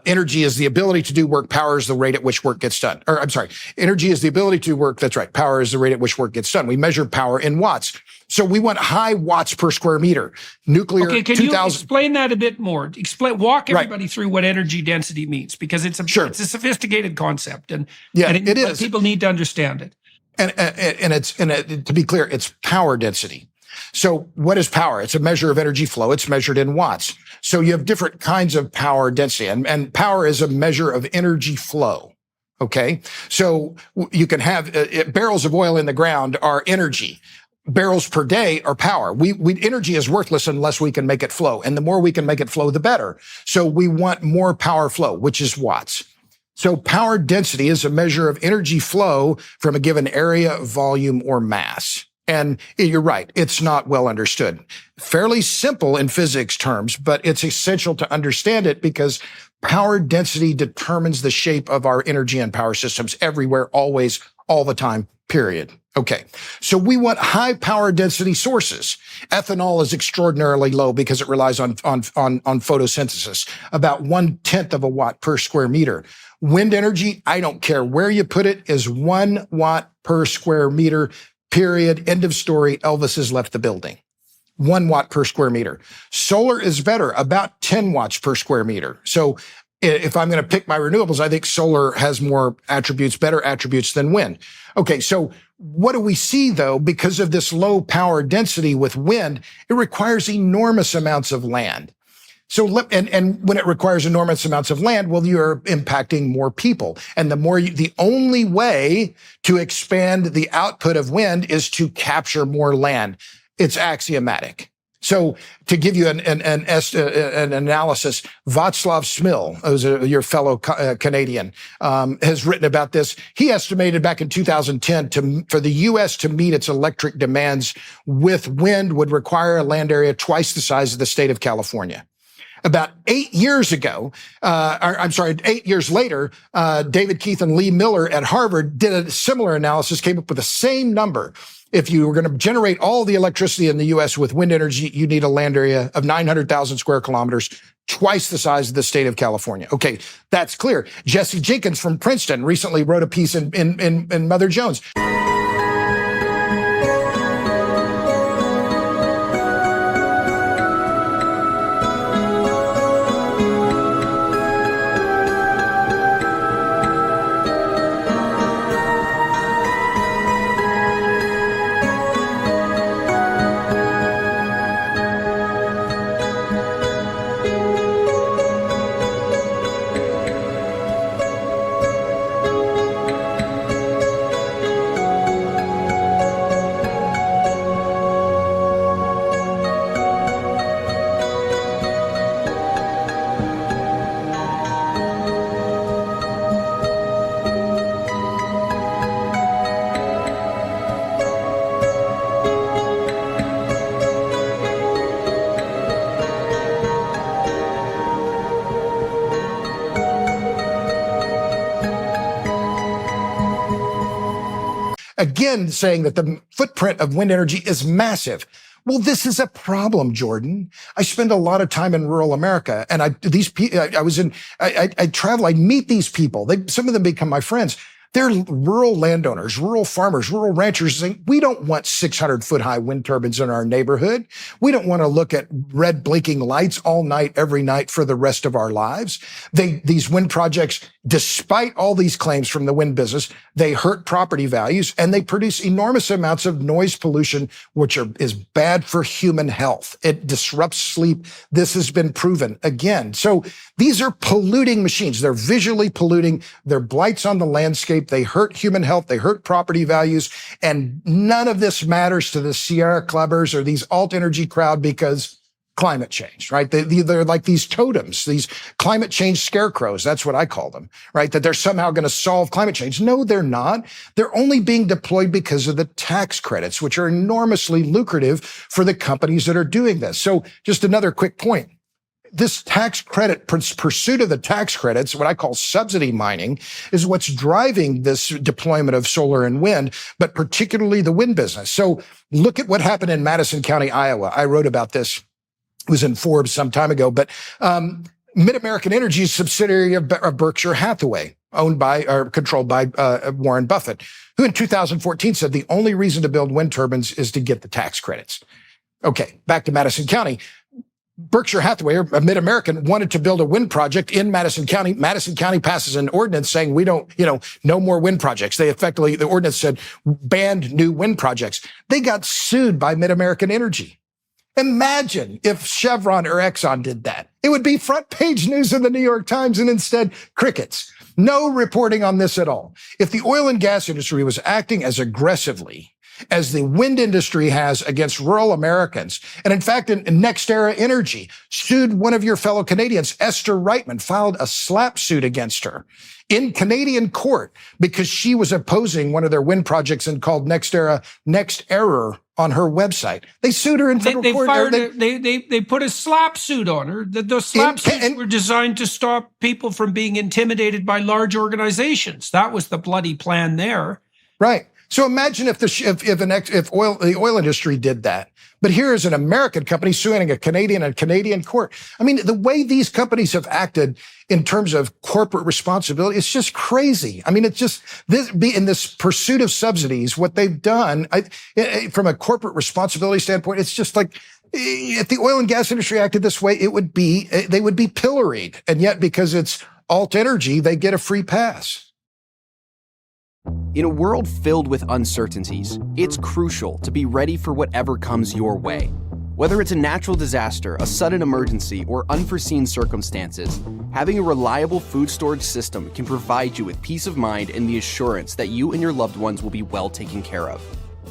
energy is the ability to do work. Power is the rate at which work gets done. Or I'm sorry, energy is the ability to do work. That's right. Power is the rate at which work gets done. We measure power in watts. So we want high watts per square meter. Nuclear. Okay, can you explain that a bit more? Walk everybody through what energy density means, because it's a sophisticated concept, and it is. People need to understand it. And to be clear, it's power density. So what is power? It's a measure of energy flow. It's measured in watts. So you have different kinds of power density, and power is a measure of energy flow. Okay. So you can have barrels of oil in the ground are energy. Barrels per day are power. Energy is worthless unless we can make it flow. And the more we can make it flow, the better. So we want more power flow, which is watts. So power density is a measure of energy flow from a given area, volume, or mass. And you're right, it's not well understood. Fairly simple in physics terms, but it's essential to understand it because power density determines the shape of our energy and power systems everywhere, always, all the time, period. Okay, so we want high power density sources. Ethanol is extraordinarily low because it relies on photosynthesis, about 1/10 of a watt per square meter. Wind energy, I don't care where you put it, is 1 watt per square meter, period. End of story. Elvis has left the building. 1 watt per square meter. Solar is better, about 10 watts per square meter. So if I'm going to pick my renewables, I think solar has more attributes, better attributes than wind. Okay, so what do we see though? Because of this low power density with wind, it requires enormous amounts of land. So, and when it requires enormous amounts of land, well, you're impacting more people. And the only way to expand the output of wind is to capture more land. It's axiomatic. So to give you an analysis, Václav Smil, who's your fellow Canadian, has written about this. He estimated back in 2010 for the U.S. to meet its electric demands with wind would require a land area twice the size of the state of California. About 8 years ago, 8 years later, David Keith and Lee Miller at Harvard did a similar analysis, came up with the same number. If you were going to generate all the electricity in the U.S. with wind energy, you need a land area of 900,000 square kilometers, twice the size of the state of California. Okay, that's clear. Jesse Jenkins from Princeton recently wrote a piece in Mother Jones. Again, saying that the footprint of wind energy is massive. Well, this is a problem, Jordan. I spend a lot of time in rural America, and I travel, I meet these people. Some of them become my friends. They're rural landowners, rural farmers, rural ranchers saying, we don't want 600-foot high wind turbines in our neighborhood. We don't want to look at red blinking lights all night, every night for the rest of our lives. These wind projects, despite all these claims from the wind business, they hurt property values and they produce enormous amounts of noise pollution, which is bad for human health. It disrupts sleep. This has been proven again. So these are polluting machines. They're visually polluting. They're blights on the landscape. They hurt human health. They hurt property values. And none of this matters to the Sierra Clubbers or these alt energy crowd because climate change, right? They're like these totems, these climate change scarecrows. That's what I call them, right? That they're somehow going to solve climate change. No, they're not. They're only being deployed because of the tax credits, which are enormously lucrative for the companies that are doing this. So just another quick point. This tax credit, pursuit of the tax credits, what I call subsidy mining, is what's driving this deployment of solar and wind, but particularly the wind business. So look at what happened in Madison County, Iowa. I wrote about this. It was in Forbes some time ago, but Mid-American Energy is a subsidiary of Berkshire Hathaway, owned by or controlled by Warren Buffett, who in 2014 said the only reason to build wind turbines is to get the tax credits. Okay, back to Madison County. Berkshire Hathaway, or Mid-American, wanted to build a wind project in Madison County. Madison County passes an ordinance saying we don't, no more wind projects. The ordinance said banned new wind projects. They got sued by Mid-American Energy. Imagine if Chevron or Exxon did that. It would be front page news in the New York Times, and instead, crickets. No reporting on this at all. If the oil and gas industry was acting as aggressively as the wind industry has against rural Americans, and in fact, in NextEra Energy sued one of your fellow Canadians, Esther Reitman, filed a slap suit against her in Canadian court because she was opposing one of their wind projects and called NextEra Next Error on her website. They sued her in federal court. They put a slap suit on her. The slap suits were designed to stop people from being intimidated by large organizations. That was the bloody plan there. Right. So imagine if the oil industry did that. But here is an American company suing a Canadian court. I mean, the way these companies have acted in terms of corporate responsibility, it's just crazy. I mean, it's just in this pursuit of subsidies, what they've done from a corporate responsibility standpoint, it's just like if the oil and gas industry acted this way, they would be pilloried. And yet, because it's alt energy, they get a free pass. In a world filled with uncertainties, it's crucial to be ready for whatever comes your way. Whether it's a natural disaster, a sudden emergency, or unforeseen circumstances, having a reliable food storage system can provide you with peace of mind and the assurance that you and your loved ones will be well taken care of.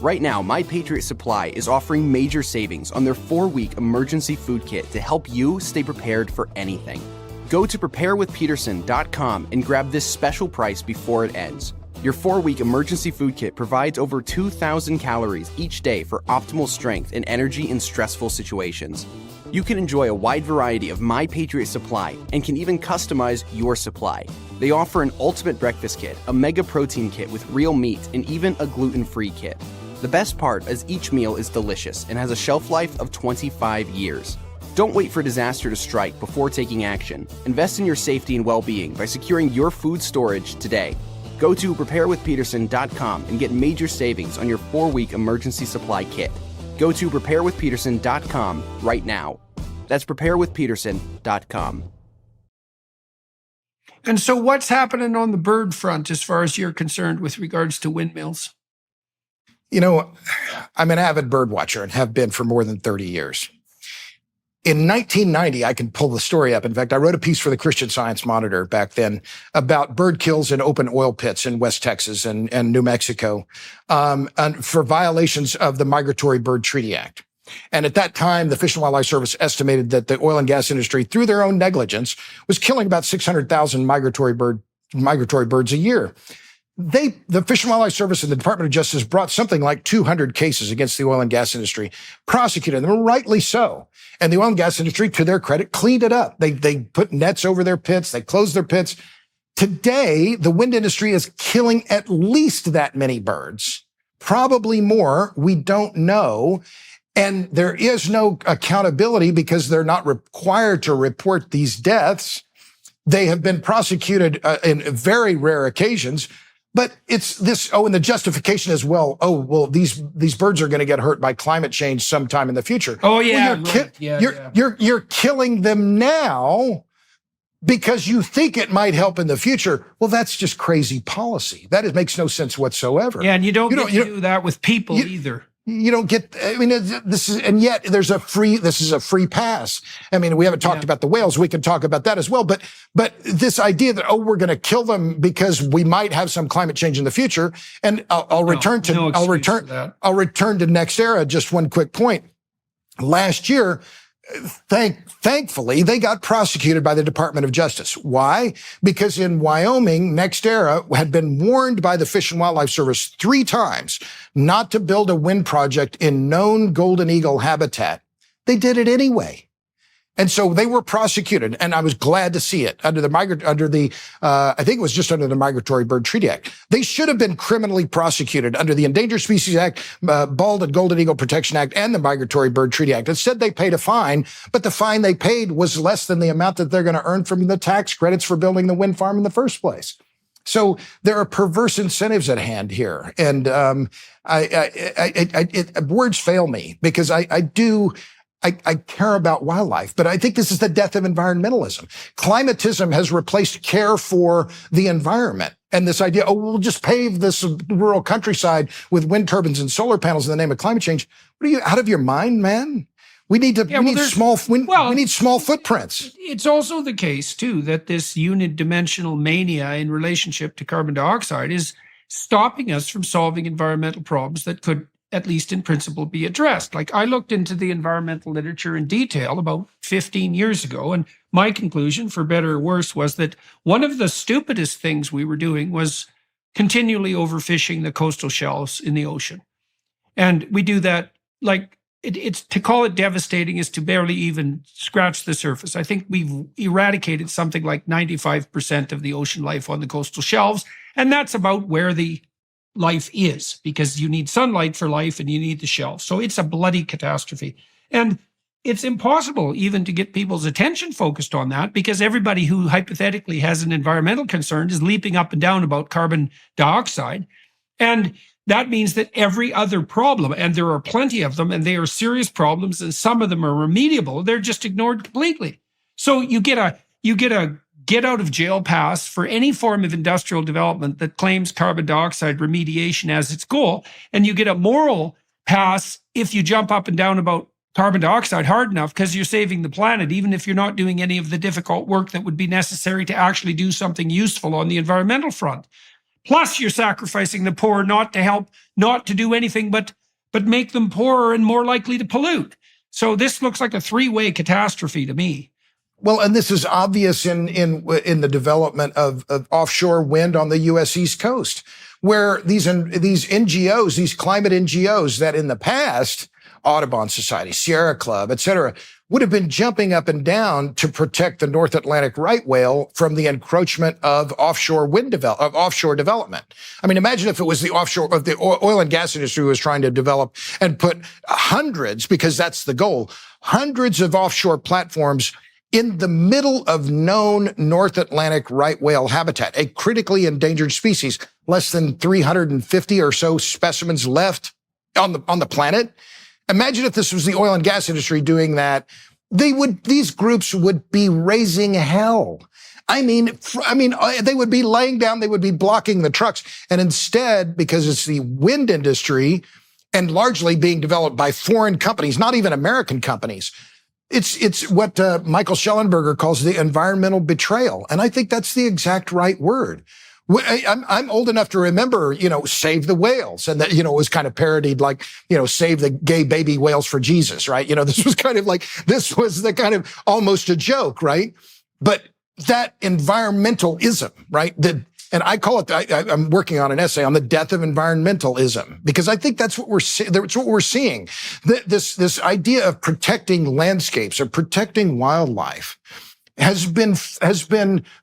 Right now, My Patriot Supply is offering major savings on their 4-week emergency food kit to help you stay prepared for anything. Go to preparewithpeterson.com and grab this special price before it ends. Your 4-week emergency food kit provides over 2,000 calories each day for optimal strength and energy in stressful situations. You can enjoy a wide variety of My Patriot Supply and can even customize your supply. They offer an ultimate breakfast kit, a mega protein kit with real meat, and even a gluten-free kit. The best part is each meal is delicious and has a shelf life of 25 years. Don't wait for disaster to strike before taking action. Invest in your safety and well-being by securing your food storage today. Go to preparewithpeterson.com and get major savings on your 4-week emergency supply kit. Go to preparewithpeterson.com right now. That's preparewithpeterson.com. And so what's happening on the bird front as far as you're concerned with regards to windmills? I'm an avid bird watcher and have been for more than 30 years. In 1990, I can pull the story up. In fact, I wrote a piece for the Christian Science Monitor back then about bird kills in open oil pits in West Texas and New Mexico and for violations of the Migratory Bird Treaty Act. And at that time, the Fish and Wildlife Service estimated that the oil and gas industry, through their own negligence, was killing about 600,000 migratory birds a year. The Fish and Wildlife Service and the Department of Justice brought something like 200 cases against the oil and gas industry, prosecuted them, rightly so. And the oil and gas industry, to their credit, cleaned it up. They put nets over their pits. They closed their pits. Today, the wind industry is killing at least that many birds, probably more. We don't know. And there is no accountability because they're not required to report these deaths. They have been prosecuted in very rare occasions. But it's this, and the justification is, these birds are going to get hurt by climate change sometime in the future. Oh, yeah. You're killing them now because you think it might help in the future. Well, that's just crazy policy. Makes no sense whatsoever. Yeah, and you don't do that with people either. You don't get, and yet this is a free pass. I mean, we haven't talked about the whales. We can talk about that as well. But this idea that, we're going to kill them because we might have some climate change in the future. And I'll return to NextEra. Just one quick point. Last year, thankfully, they got prosecuted by the Department of Justice. Why? Because in Wyoming, NextEra had been warned by the Fish and Wildlife Service 3 times not to build a wind project in known golden eagle habitat. They did it anyway. And so they were prosecuted, and I was glad to see it I think it was just under the Migratory Bird Treaty Act. They should have been criminally prosecuted under the Endangered Species Act, Bald and Golden Eagle Protection Act, and the Migratory Bird Treaty Act. Instead, they paid a fine, but the fine they paid was less than the amount that they're going to earn from the tax credits for building the wind farm in the first place. So there are perverse incentives at hand here, and words fail me because I care about wildlife, but I think this is the death of environmentalism. Climatism has replaced care for the environment. And this idea, we'll just pave this rural countryside with wind turbines and solar panels in the name of climate change. What are you, out of your mind, man? We need small footprints. It's also the case, too, that this unidimensional mania in relationship to carbon dioxide is stopping us from solving environmental problems that could, at least in principle, be addressed. Like, I looked into the environmental literature in detail about 15 years ago, and my conclusion, for better or worse, was that one of the stupidest things we were doing was continually overfishing the coastal shelves in the ocean. And we do that, it's to call it devastating is to barely even scratch the surface. I think we've eradicated something like 95% of the ocean life on the coastal shelves, and that's about where the life is, because you need sunlight for life and you need the shelf. So it's a bloody catastrophe. And it's impossible even to get people's attention focused on that, because everybody who hypothetically has an environmental concern is leaping up and down about carbon dioxide. And that means that every other problem, and there are plenty of them, and they are serious problems, and some of them are remediable, they're just ignored completely. So you get a get out of jail pass for any form of industrial development that claims carbon dioxide remediation as its goal. And you get a moral pass if you jump up and down about carbon dioxide hard enough because you're saving the planet, even if you're not doing any of the difficult work that would be necessary to actually do something useful on the environmental front. Plus, you're sacrificing the poor not to do anything but make them poorer and more likely to pollute. So this looks like a 3-way catastrophe to me. Well, and this is obvious in the development of offshore wind on the U.S. East Coast, where these NGOs, these climate NGOs that in the past, Audubon Society, Sierra Club, et cetera, would have been jumping up and down to protect the North Atlantic right whale from the encroachment of offshore development. I mean, imagine if it was the oil and gas industry was trying to develop and put hundreds, because that's the goal, hundreds of offshore platforms in the middle of known North Atlantic right whale habitat, a critically endangered species, less than 350 or so specimens left on the planet. Imagine if this was the oil and gas industry doing that. These groups would be raising hell. I mean, they would be laying down, they would be blocking the trucks. And instead, because it's the wind industry and largely being developed by foreign companies, not even American companies, it's what Michael Schellenberger calls the environmental betrayal. And I think that's the exact right word. I'm old enough to remember, Save the Whales. And that, it was kind of parodied like, save the gay baby whales for Jesus, right? This was the kind of almost a joke, right? But that environmentalism, right? And I call it, I'm working on an essay on the death of environmentalism, because I think that's what we're seeing. This idea of protecting landscapes or protecting wildlife has been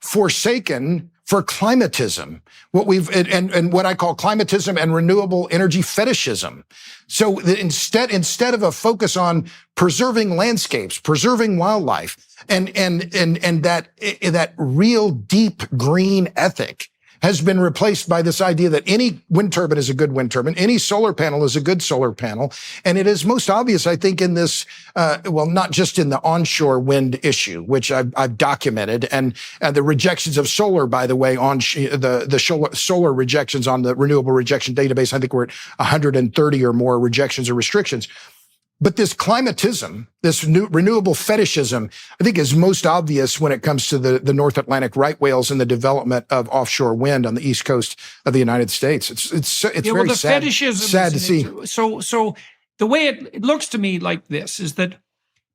forsaken for climatism, and what I call climatism and renewable energy fetishism. So that instead of a focus on preserving landscapes, preserving wildlife, and that real deep green ethic has been replaced by this idea that any wind turbine is a good wind turbine, any solar panel is a good solar panel. And it is most obvious, I think, in this, not just in the onshore wind issue, which I've documented, and the rejections of solar, by the way, on the solar rejections on the renewable rejection database, I think we're at 130 or more rejections or restrictions. But this climatism, this renewable fetishism, I think is most obvious when it comes to the North Atlantic right whales and the development of offshore wind on the east coast of the United States. It's very sad to see. So the way it looks to me like this is that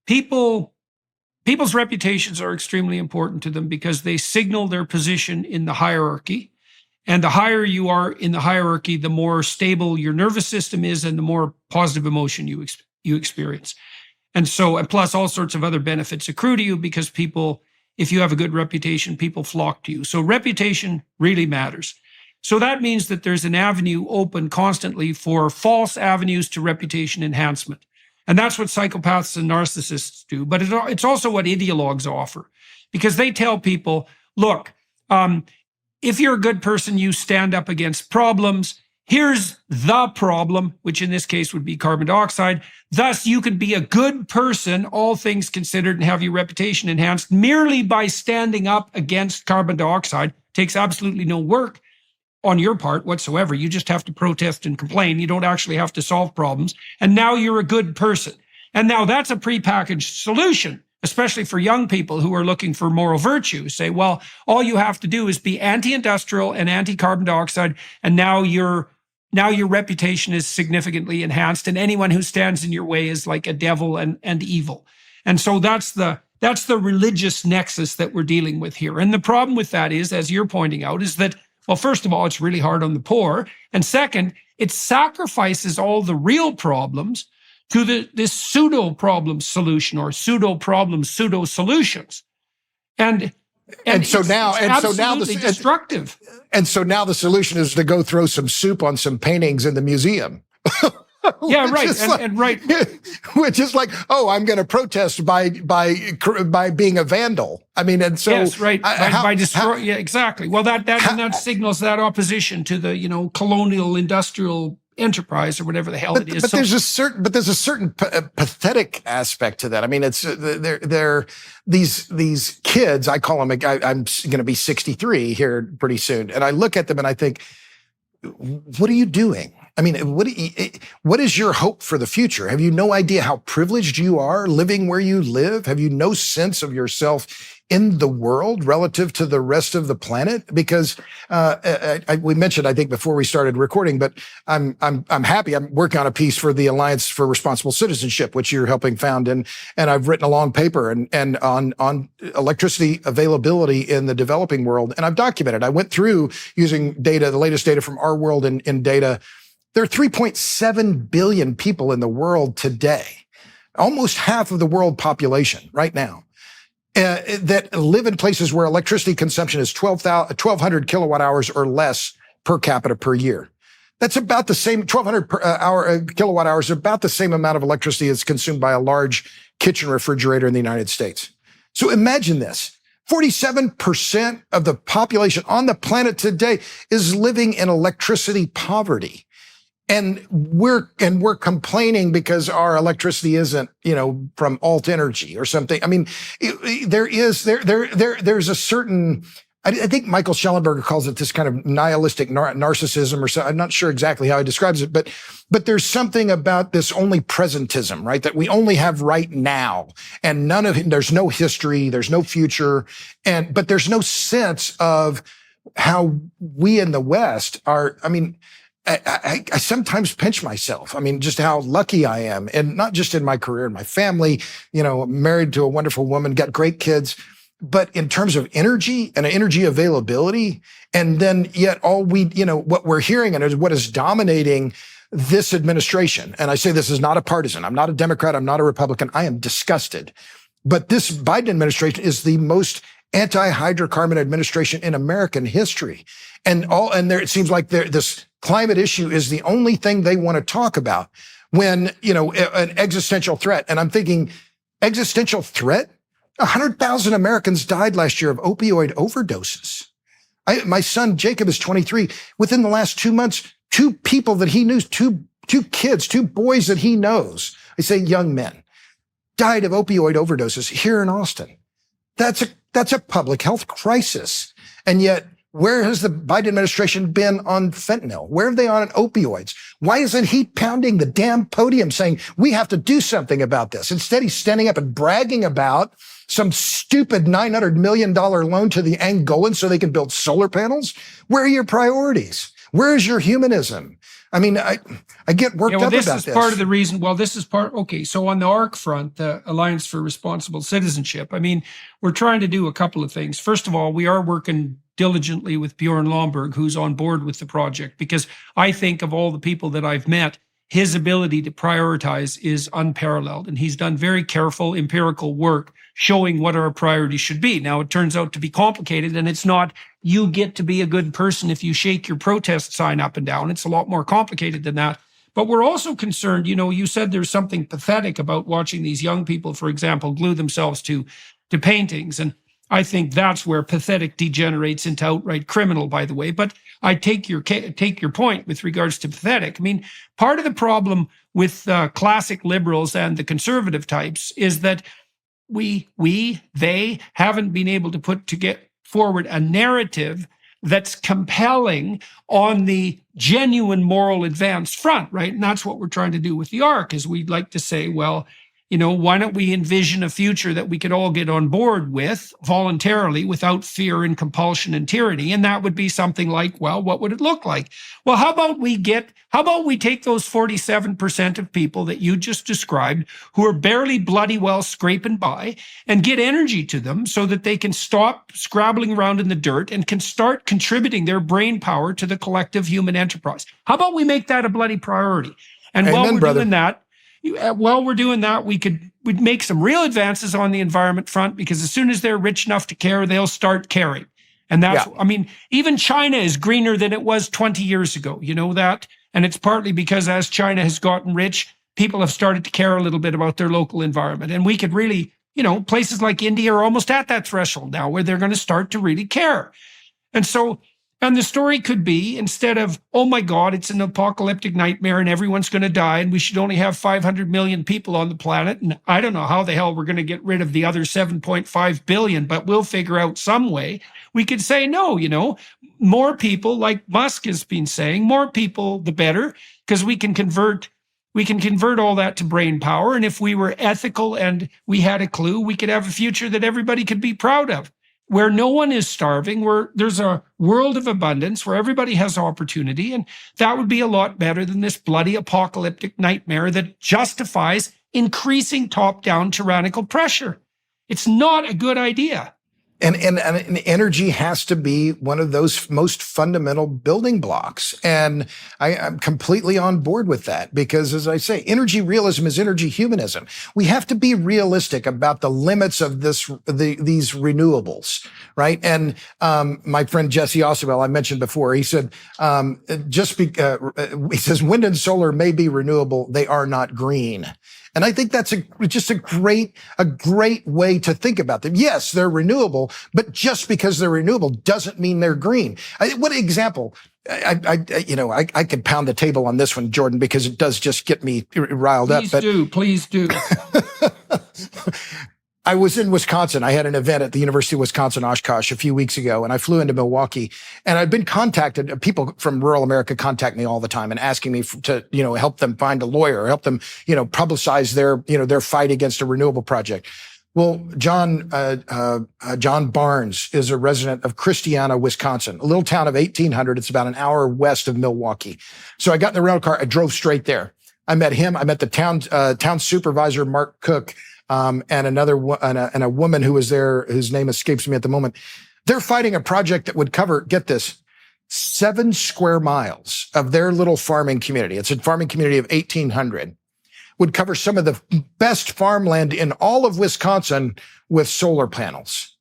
people's reputations are extremely important to them because they signal their position in the hierarchy. And the higher you are in the hierarchy, the more stable your nervous system is and the more positive emotion you experience. And plus all sorts of other benefits accrue to you because people, if you have a good reputation, people flock to you. So reputation really matters. So that means that there's an avenue open constantly for false avenues to reputation enhancement. And that's what psychopaths and narcissists do. But it's also what ideologues offer, because they tell people, look, if you're a good person, you stand up against problems. Here's the problem, which in this case would be carbon dioxide. Thus, you could be a good person, all things considered, and have your reputation enhanced merely by standing up against carbon dioxide. Takes absolutely no work on your part whatsoever. You just have to protest and complain. You don't actually have to solve problems. And now you're a good person. And now that's a prepackaged solution, especially for young people who are looking for moral virtue. Say, well, all you have to do is be anti-industrial and anti-carbon dioxide, and now your reputation is significantly enhanced, and anyone who stands in your way is like a devil and evil. And so that's the religious nexus that we're dealing with here. And the problem with that is, as you're pointing out, is that, well, first of all, it's really hard on the poor. And second, it sacrifices all the real problems to this pseudo-problem solution or pseudo-problem, pseudo-solutions. And so now destructive. And so now the solution is to go throw some soup on some paintings in the museum. Yeah, right. Right. Which is like, oh, I'm going to protest by being a vandal. I mean, and so yes, right. By destroying. Yeah, exactly. Well, that signals that opposition to the colonial industrial enterprise or whatever the hell it is. But there's a certain pathetic aspect to that. I mean, it's they're these kids. I call them. I'm going to be 63 here pretty soon, and I look at them and I think, what are you doing? I mean, what is your hope for the future? Have you no idea how privileged you are living where you live? Have you no sense of yourself in the world relative to the rest of the planet? Because we mentioned, I think, before we started recording, but I'm happy. I'm working on a piece for the Alliance for Responsible Citizenship, which you're helping found, and I've written a long paper and on electricity availability in the developing world, and I've documented. I went through using data, the latest data from our world in data. There are 3.7 billion people in the world today, almost half of the world population right now, that live in places where electricity consumption is 1,200 kilowatt hours or less per capita per year. That's about the same, 1,200 kilowatt hours, about the same amount of electricity that's consumed by a large kitchen refrigerator in the United States. So imagine this. 47% of the population on the planet today is living in electricity poverty. And we're complaining because our electricity isn't, from alt energy or something. I mean, there's a certain, I think Michael Schellenberger calls it this kind of nihilistic narcissism or so. I'm not sure exactly how he describes it, but there's something about this only presentism, right? That we only have right now, and there's no history, there's no future, but there's no sense of how we in the West are. I mean, I sometimes pinch myself. I mean, just how lucky I am, and not just in my career and my family, married to a wonderful woman, got great kids, but in terms of energy and energy availability, and then yet all what we're hearing and what is dominating this administration. And I say this is not a partisan. I'm not a Democrat. I'm not a Republican. I am disgusted. But this Biden administration is the most anti-hydrocarbon administration in American history. And there, it seems like this climate issue is the only thing they want to talk about when, an existential threat. And I'm thinking, existential threat? 100,000 Americans died last year of opioid overdoses. My son, Jacob, is 23. Within the last 2 months, 2 people that he knew, two kids, 2 boys that he knows, I say young men, died of opioid overdoses here in Austin. That's a public health crisis. And yet, where has the Biden administration been on fentanyl? Where are they on opioids? Why isn't he pounding the damn podium saying, we have to do something about this? Instead, he's standing up and bragging about some stupid $900 million loan to the Angolans so they can build solar panels. Where are your priorities? Where is your humanism? I mean, I get worked up about this. This is part of the reason. Well, this is part. Okay, so on the ARC front, the Alliance for Responsible Citizenship, I mean, we're trying to do a couple of things. First of all, we are working diligently with Bjorn Lomborg, who's on board with the project, because I think of all the people that I've met, his ability to prioritize is unparalleled. And he's done very careful empirical work showing what our priorities should be. Now, it turns out to be complicated, and it's not you get to be a good person if you shake your protest sign up and down. It's a lot more complicated than that. But we're also concerned, you said there's something pathetic about watching these young people, for example, glue themselves to paintings. And I think that's where pathetic degenerates into outright criminal, by the way. But I take your point with regards to pathetic. I mean, part of the problem with classic liberals and the conservative types is that they haven't been able to get forward a narrative that's compelling on the genuine moral advance front, right? And that's what we're trying to do with the ARC, is we'd like to say, well, why don't we envision a future that we could all get on board with voluntarily without fear and compulsion and tyranny? And that would be something like, well, what would it look like? Well, how about we take those 47% of people that you just described who are barely bloody well scraping by and get energy to them so that they can stop scrabbling around in the dirt and can start contributing their brain power to the collective human enterprise? How about we make that a bloody priority? And Amen, while we're doing that, we'd make some real advances on the environment front, because as soon as they're rich enough to care, they'll start caring. And that's, I mean, even China is greener than it was 20 years ago. You know that? And it's partly because as China has gotten rich, people have started to care a little bit about their local environment. And we could really, places like India are almost at that threshold now where they're going to start to really care. And the story could be, instead of, oh my God, it's an apocalyptic nightmare and everyone's going to die and we should only have 500 million people on the planet, and I don't know how the hell we're going to get rid of the other 7.5 billion, but we'll figure out some way. We could say, no, more people, like Musk has been saying, more people, the better, because we can convert all that to brain power. And if we were ethical and we had a clue, we could have a future that everybody could be proud of, where no one is starving, where there's a world of abundance, where everybody has opportunity. And that would be a lot better than this bloody apocalyptic nightmare that justifies increasing top-down tyrannical pressure. It's not a good idea. And energy has to be one of those most fundamental building blocks. And I'm completely on board with that, because, as I say, energy realism is energy humanism. We have to be realistic about the limits of these renewables, right? And my friend Jesse Oswell, I mentioned before, he said, he says, wind and solar may be renewable, they are not green. And I think that's just a great way to think about them. Yes, they're renewable, but just because they're renewable doesn't mean they're green. What example? I could pound the table on this one, Jordan, because it does just get me riled up. Please do. I was in Wisconsin. I had an event at the University of Wisconsin-Oshkosh a few weeks ago, and I flew into Milwaukee. And I'd been contacted. People from rural America contact me all the time and asking me to, help them find a lawyer, or help them, publicize their fight against a renewable project. Well, John Barnes is a resident of Christiana, Wisconsin, a little town of 1,800. It's about an hour west of Milwaukee. So I got in the rental car. I drove straight there. I met him. I met the town supervisor, Mark Cook. And a woman who was there, whose name escapes me at the moment. They're fighting a project that would cover, get this, 7 square miles of their little farming community. It's a farming community of 1,800, would cover some of the best farmland in all of Wisconsin with solar panels.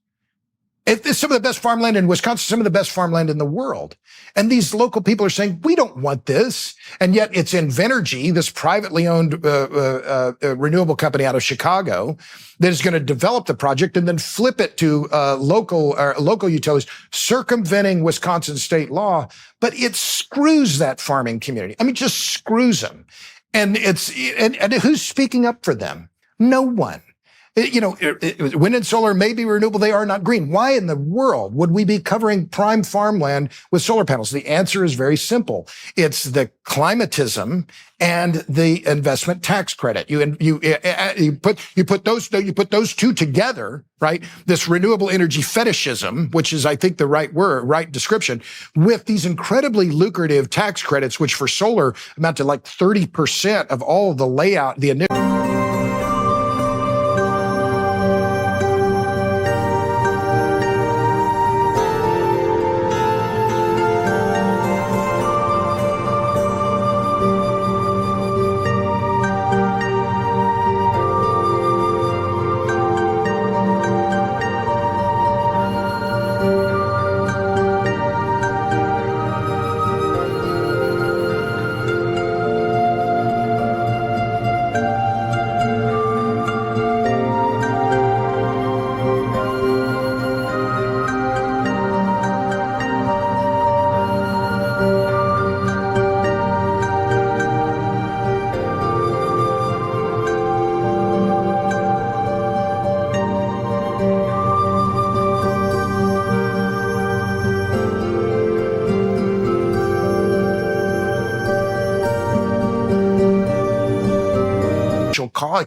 It's some of the best farmland in Wisconsin, some of the best farmland in the world. And these local people are saying, we don't want this. And yet it's Invenergy, this privately owned renewable company out of Chicago, that is going to develop the project and then flip it to local utilities, circumventing Wisconsin state law. But it screws that farming community. I mean, just screws them. And and who's speaking up for them? No one. Wind and solar may be renewable. They are not green. Why in the world would we be covering prime farmland with solar panels? The answer is very simple. It's the climatism and the investment tax credit. You put those two together, right? This renewable energy fetishism, which is, I think, the right description, with these incredibly lucrative tax credits, which for solar amount to like 30% of all of the layout, the initial.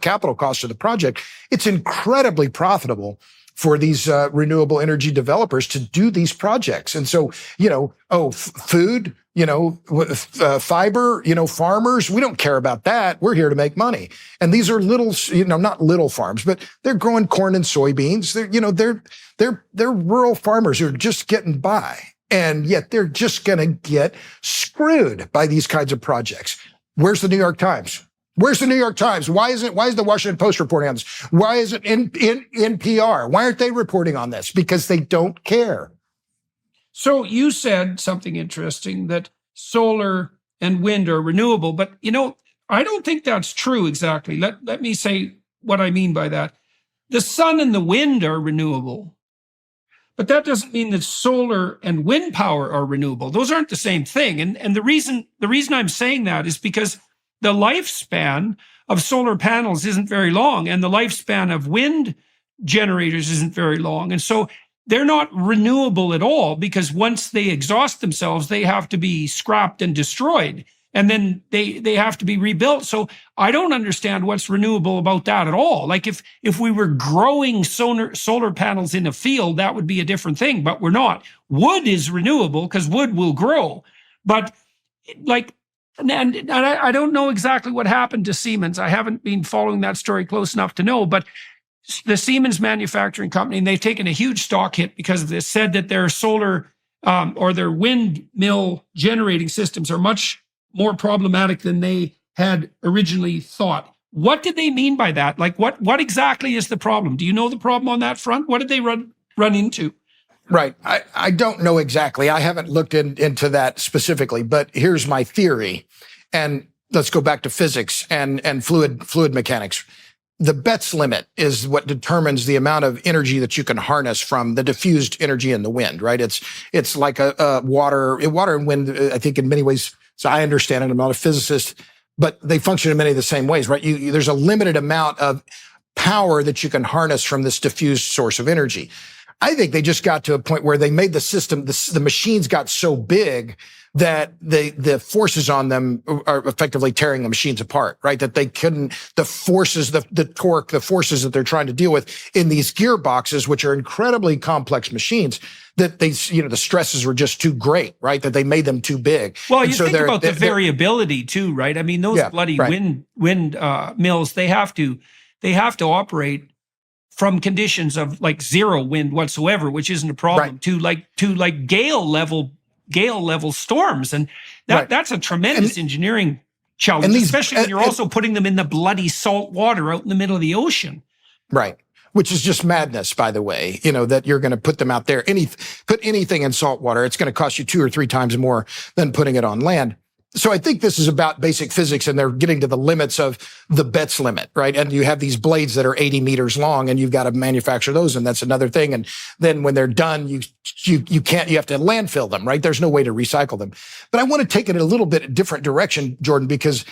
Capital cost of the project, it's incredibly profitable for these renewable energy developers to do these projects. And so, food, fiber, farmers, we don't care about that. We're here to make money. And these are little, not little farms, but they're growing corn and soybeans. They're rural farmers who are just getting by. And yet they're just going to get screwed by these kinds of projects. Where's the New York Times? Where's the New York Times? Why is the Washington Post reporting on this? Why is it NPR? Why aren't they reporting on this? Because they don't care. So you said something interesting, that solar and wind are renewable, but I don't think that's true exactly. Let me say what I mean by that. The sun and the wind are renewable, but that doesn't mean that solar and wind power are renewable. Those aren't the same thing. And the reason I'm saying that is because the lifespan of solar panels isn't very long, and the lifespan of wind generators isn't very long. And so they're not renewable at all, because once they exhaust themselves, they have to be scrapped and destroyed. And then they have to be rebuilt. So I don't understand what's renewable about that at all. Like if we were growing solar panels in a field, that would be a different thing, but we're not. Wood is renewable because wood will grow. But and I don't know exactly what happened to Siemens. I haven't been following that story close enough to know, but the Siemens manufacturing company, and they've taken a huge stock hit because of this, said that their solar or their windmill generating systems are much more problematic than they had originally thought. What did they mean by that? Like what exactly is the problem? Do you know the problem on that front? What did they run into? Right. I don't know exactly. I haven't looked into that specifically, but here's my theory. And let's go back to physics and fluid mechanics. The Betz limit is what determines the amount of energy that you can harness from the diffused energy in the wind, right? It's like a water and wind, I think in many ways. So I understand it. I'm not a physicist, but they function in many of the same ways, right? There's a limited amount of power that you can harness from this diffused source of energy. I think they just got to a point where they made the system, the machines got so big that the forces on them are effectively tearing the machines apart, right? That they couldn't, the forces, the torque, the forces that they're trying to deal with in these gearboxes, which are incredibly complex machines, that the stresses were just too great, right? That they made them too big. Well, think about the variability too, right? I mean, those bloody right. wind mills, they have to operate from conditions of like zero wind whatsoever, which isn't a problem, right, to like gale level storms, and that's a tremendous engineering challenge, especially when you're also putting them in the bloody salt water out in the middle of the ocean. Right. which is just madness, by the way, that you're going to put them out there. Put anything in salt water, it's going to cost you 2 or 3 times more than putting it on land. So I think this is about basic physics, and they're getting to the limits of the Betz limit, right? And you have these blades that are 80 meters long, and you've got to manufacture those, and that's another thing. And then when they're done, you have to landfill them, right? There's no way to recycle them. But I want to take it a little bit different direction, Jordan, because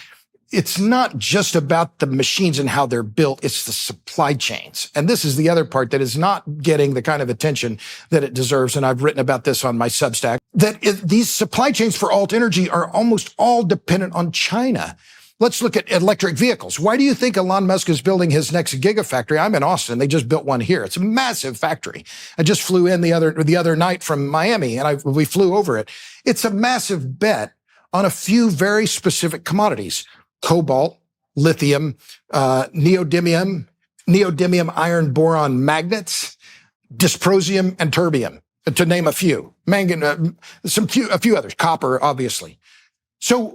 it's not just about the machines and how they're built, it's the supply chains. And this is the other part that is not getting the kind of attention that it deserves. And I've written about this on my Substack, that these supply chains for alt energy are almost all dependent on China. Let's look at electric vehicles. Why do you think Elon Musk is building his next gigafactory? I'm in Austin. They just built one here. It's a massive factory. I just flew in the other night from Miami, and we flew over it. It's a massive bet on a few very specific commodities: cobalt, lithium, neodymium iron boron magnets, dysprosium, and terbium, to name a few. A few others, copper, obviously. So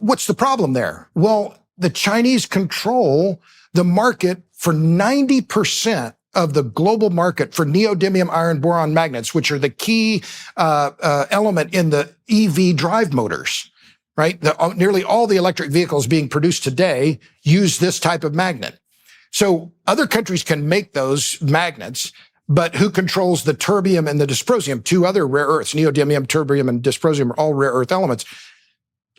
what's the problem there? Well, the Chinese control the market for 90% of the global market for neodymium iron boron magnets, which are the key element in the EV drive motors. Right? Nearly all the electric vehicles being produced today use this type of magnet. So other countries can make those magnets, but who controls the terbium and the dysprosium, 2 other rare earths? Neodymium, terbium, and dysprosium are all rare earth elements.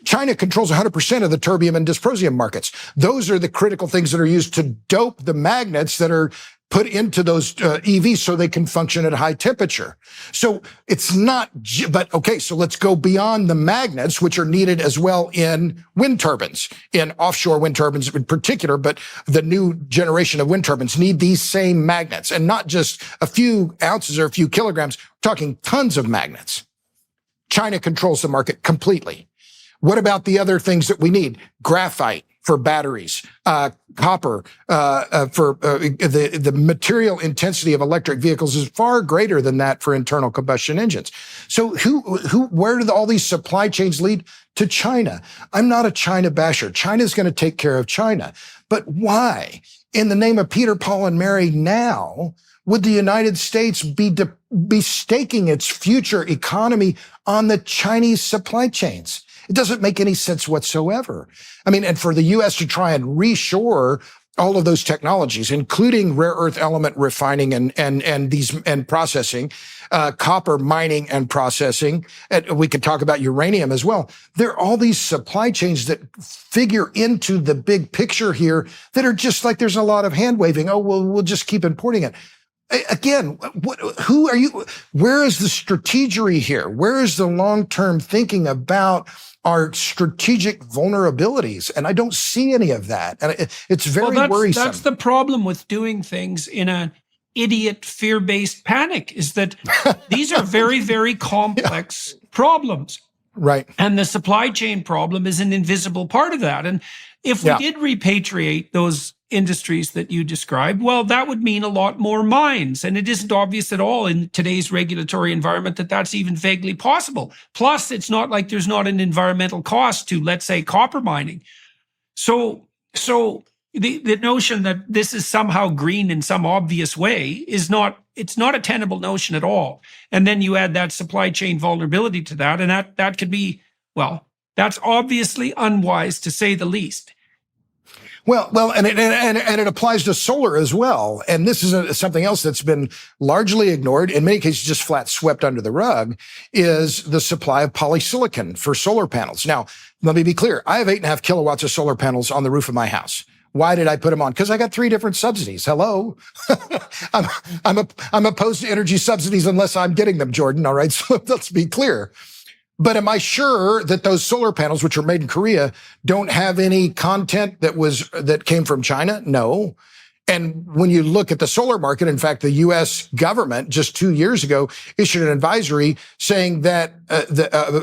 China controls 100% of the terbium and dysprosium markets. Those are the critical things that are used to dope the magnets that are put into those EVs so they can function at high temperature. So it's not, but okay, so let's go beyond the magnets, which are needed as well in wind turbines, in offshore wind turbines in particular, but the new generation of wind turbines need these same magnets, and not just a few ounces or a few kilograms. We're talking tons of magnets. China controls the market completely. What about the other things that we need? Graphite for batteries, copper for the material intensity of electric vehicles is far greater than that for internal combustion engines. So where do all these supply chains lead? To China. I'm not a China basher. China's going to take care of China. But why, in the name of Peter, Paul, and Mary, now would the United States be staking its future economy on the Chinese supply chains? It doesn't make any sense whatsoever. I mean, and for the U.S. to try and reshore all of those technologies, including rare earth element refining and processing, copper mining and processing, and we could talk about uranium as well. There are all these supply chains that figure into the big picture here that are just like there's a lot of hand waving. Oh, well, we'll just keep importing it. Again, who are you? Where is the strategery here? Where is the long-term thinking about our strategic vulnerabilities? And I don't see any of that. And it's very worrisome. That's the problem with doing things in an idiot, fear-based panic, is that these are very, very complex problems. Right. And the supply chain problem is an invisible part of that. And if we did repatriate those industries that you described, well, that would mean a lot more mines. And it isn't obvious at all in today's regulatory environment that that's even vaguely possible. Plus, it's not like there's not an environmental cost to, let's say, copper mining. So the notion that this is somehow green in some obvious way is it's not a tenable notion at all. And then you add that supply chain vulnerability to that, and that could be, well, that's obviously unwise to say the least. Well, and it applies to solar as well. And this is something else that's been largely ignored, in many cases just flat swept under the rug, is the supply of polysilicon for solar panels. Now, let me be clear. I have 8.5 kilowatts of solar panels on the roof of my house. Why did I put them on? Because I got 3 different subsidies. Hello. I'm opposed to energy subsidies unless I'm getting them, Jordan. All right. So let's be clear. But am I sure that those solar panels, which are made in Korea, don't have any content that came from China? No. And when you look at the solar market, in fact, the U.S. government just 2 years ago issued an advisory saying that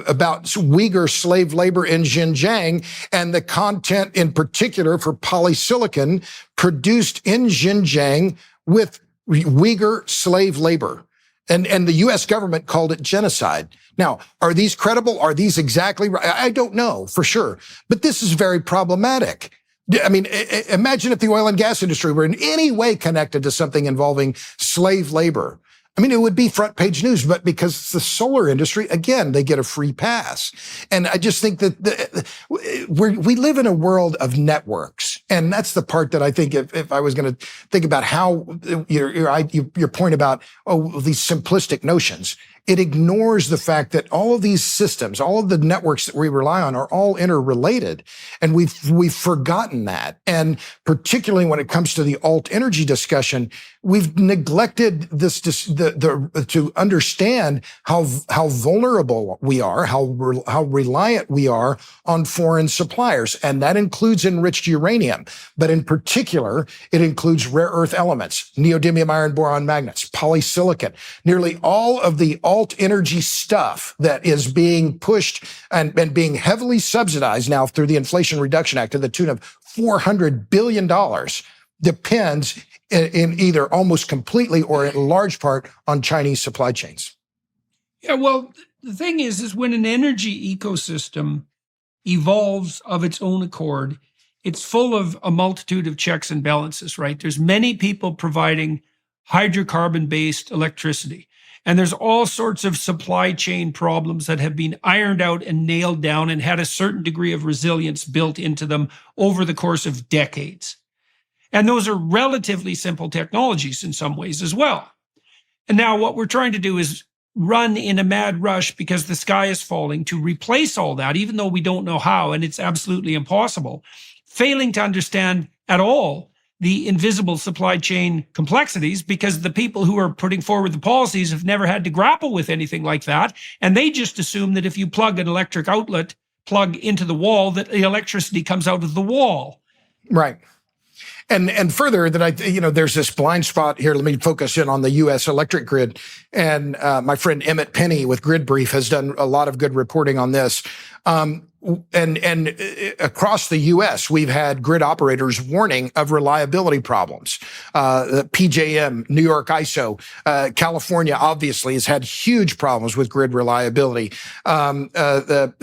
about Uyghur slave labor in Xinjiang and the content in particular for polysilicon produced in Xinjiang with Uyghur slave labor. And the U.S. government called it genocide. Now, are these credible? Are these exactly right? I don't know for sure. But this is very problematic. I mean, imagine if the oil and gas industry were in any way connected to something involving slave labor. I mean, it would be front page news, but because it's the solar industry, again, they get a free pass. And I just think that we live in a world of networks. And that's the part that I think if I was going to think about how your point about, these simplistic notions, it ignores the fact that all of these systems, all of the networks that we rely on are all interrelated. And we've forgotten that. And particularly when it comes to the alt energy discussion, we've neglected this, to understand how vulnerable we are, how reliant we are on foreign suppliers. And that includes enriched uranium. But in particular, it includes rare earth elements, neodymium iron boron magnets, polysilicon, nearly all of the alt energy stuff that is being pushed and being heavily subsidized now through the Inflation Reduction Act to the tune of $400 billion depends in either almost completely or in large part on Chinese supply chains. Yeah, well, the thing is when an energy ecosystem evolves of its own accord, it's full of a multitude of checks and balances, right? There's many people providing hydrocarbon-based electricity. And there's all sorts of supply chain problems that have been ironed out and nailed down and had a certain degree of resilience built into them over the course of decades. And those are relatively simple technologies in some ways as well. And now what we're trying to do is run in a mad rush because the sky is falling to replace all that, even though we don't know how, and it's absolutely impossible, failing to understand at all the invisible supply chain complexities because the people who are putting forward the policies have never had to grapple with anything like that. And they just assume that if you plug an electric outlet plug into the wall, that the electricity comes out of the wall. Right. And further that there's this blind spot here. Let me focus in on the U.S. electric grid. And my friend Emmett Penny with Grid Brief has done a lot of good reporting on this. And across the U.S., we've had grid operators warning of reliability problems. The PJM, New York ISO, California obviously has had huge problems with grid reliability. The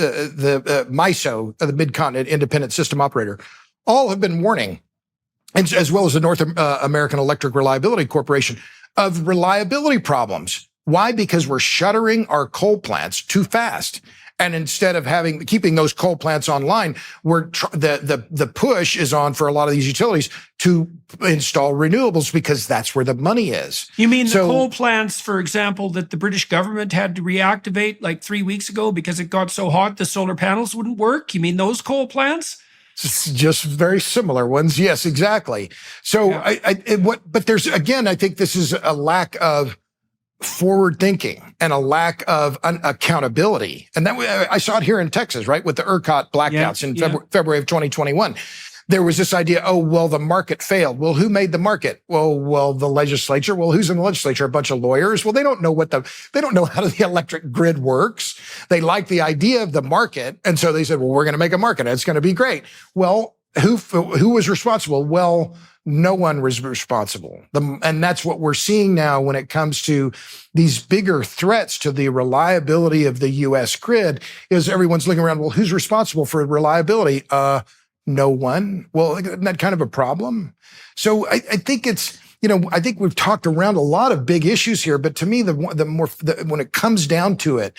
MISO, the Mid-Continent Independent System Operator, all have been warning, and as well as the North American Electric Reliability Corporation, of reliability problems. Why? Because we're shuttering our coal plants too fast. And instead of keeping those coal plants online, the push is on for a lot of these utilities to install renewables because that's where the money is. You mean the coal plants, for example, that the British government had to reactivate like 3 weeks ago because it got so hot the solar panels wouldn't work? You mean those coal plants? Just very similar ones. Yes, exactly. So yeah. But there's, again, I think this is a lack of forward thinking and a lack of accountability. And that I saw it here in Texas, right? With the ERCOT blackouts in February of 2021. There was this idea, the market failed. Well, who made the market? Well, the legislature. Well, who's in the legislature? A bunch of lawyers. Well, they don't know how the electric grid works. They like the idea of the market. And so they said, well, we're going to make a market. It's going to be great. Well, who was responsible? Well, no one was responsible. And that's what we're seeing now when it comes to these bigger threats to the reliability of the U.S. grid is everyone's looking around. Well, who's responsible for reliability? No one. Well, isn't that kind of a problem? So I think it's, I think we've talked around a lot of big issues here, but to me, when it comes down to it,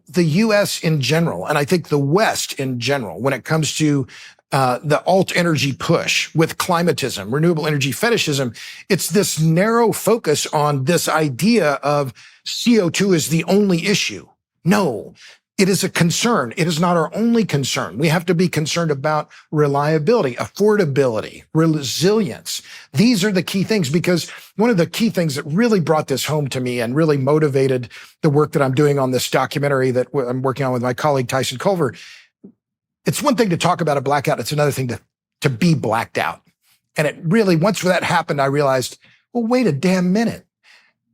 the U.S. in general, and I think the West in general, when it comes to the alt energy push with climatism, renewable energy fetishism, it's this narrow focus on this idea of CO2 is the only issue. No. It is a concern. It is not our only concern. We have to be concerned about reliability, affordability, resilience. These are the key things, because one of the key things that really brought this home to me and really motivated the work that I'm doing on this documentary that I'm working on with my colleague Tyson Culver, it's one thing to talk about a blackout. It's another thing to be blacked out. And it really, once that happened, I realized, well, wait a damn minute.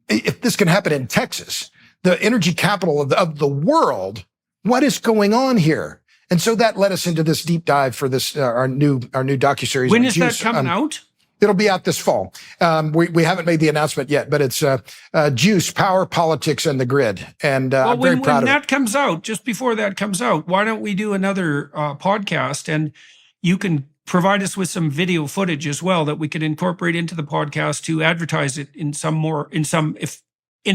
If this can happen in Texas, the energy capital of the world, what is going on here? And so that led us into this deep dive for this our new docuseries. When is that coming out? It'll be out this fall. We haven't made the announcement yet, but it's Juice, Power, Politics, and the Grid. And I'm very proud of it. When that comes out, just before that comes out, why don't we do another podcast, and you can provide us with some video footage as well that we could incorporate into the podcast to advertise it in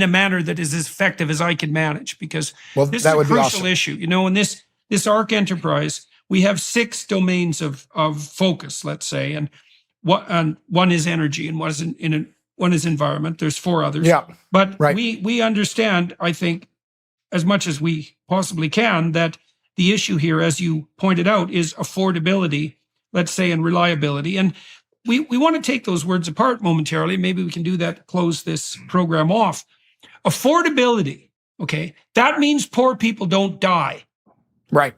a manner that is as effective as I can manage, because this is a crucial issue. You know, in this ARC enterprise, we have 6 domains of focus, let's say, and one is energy, and one is environment. There's 4 others. Yeah, but right. we understand, I think, as much as we possibly can, that the issue here, as you pointed out, is affordability, let's say, and reliability. And we want to take those words apart momentarily. Maybe we can do that to close this program off. Affordability, okay, that means poor people don't die. Right.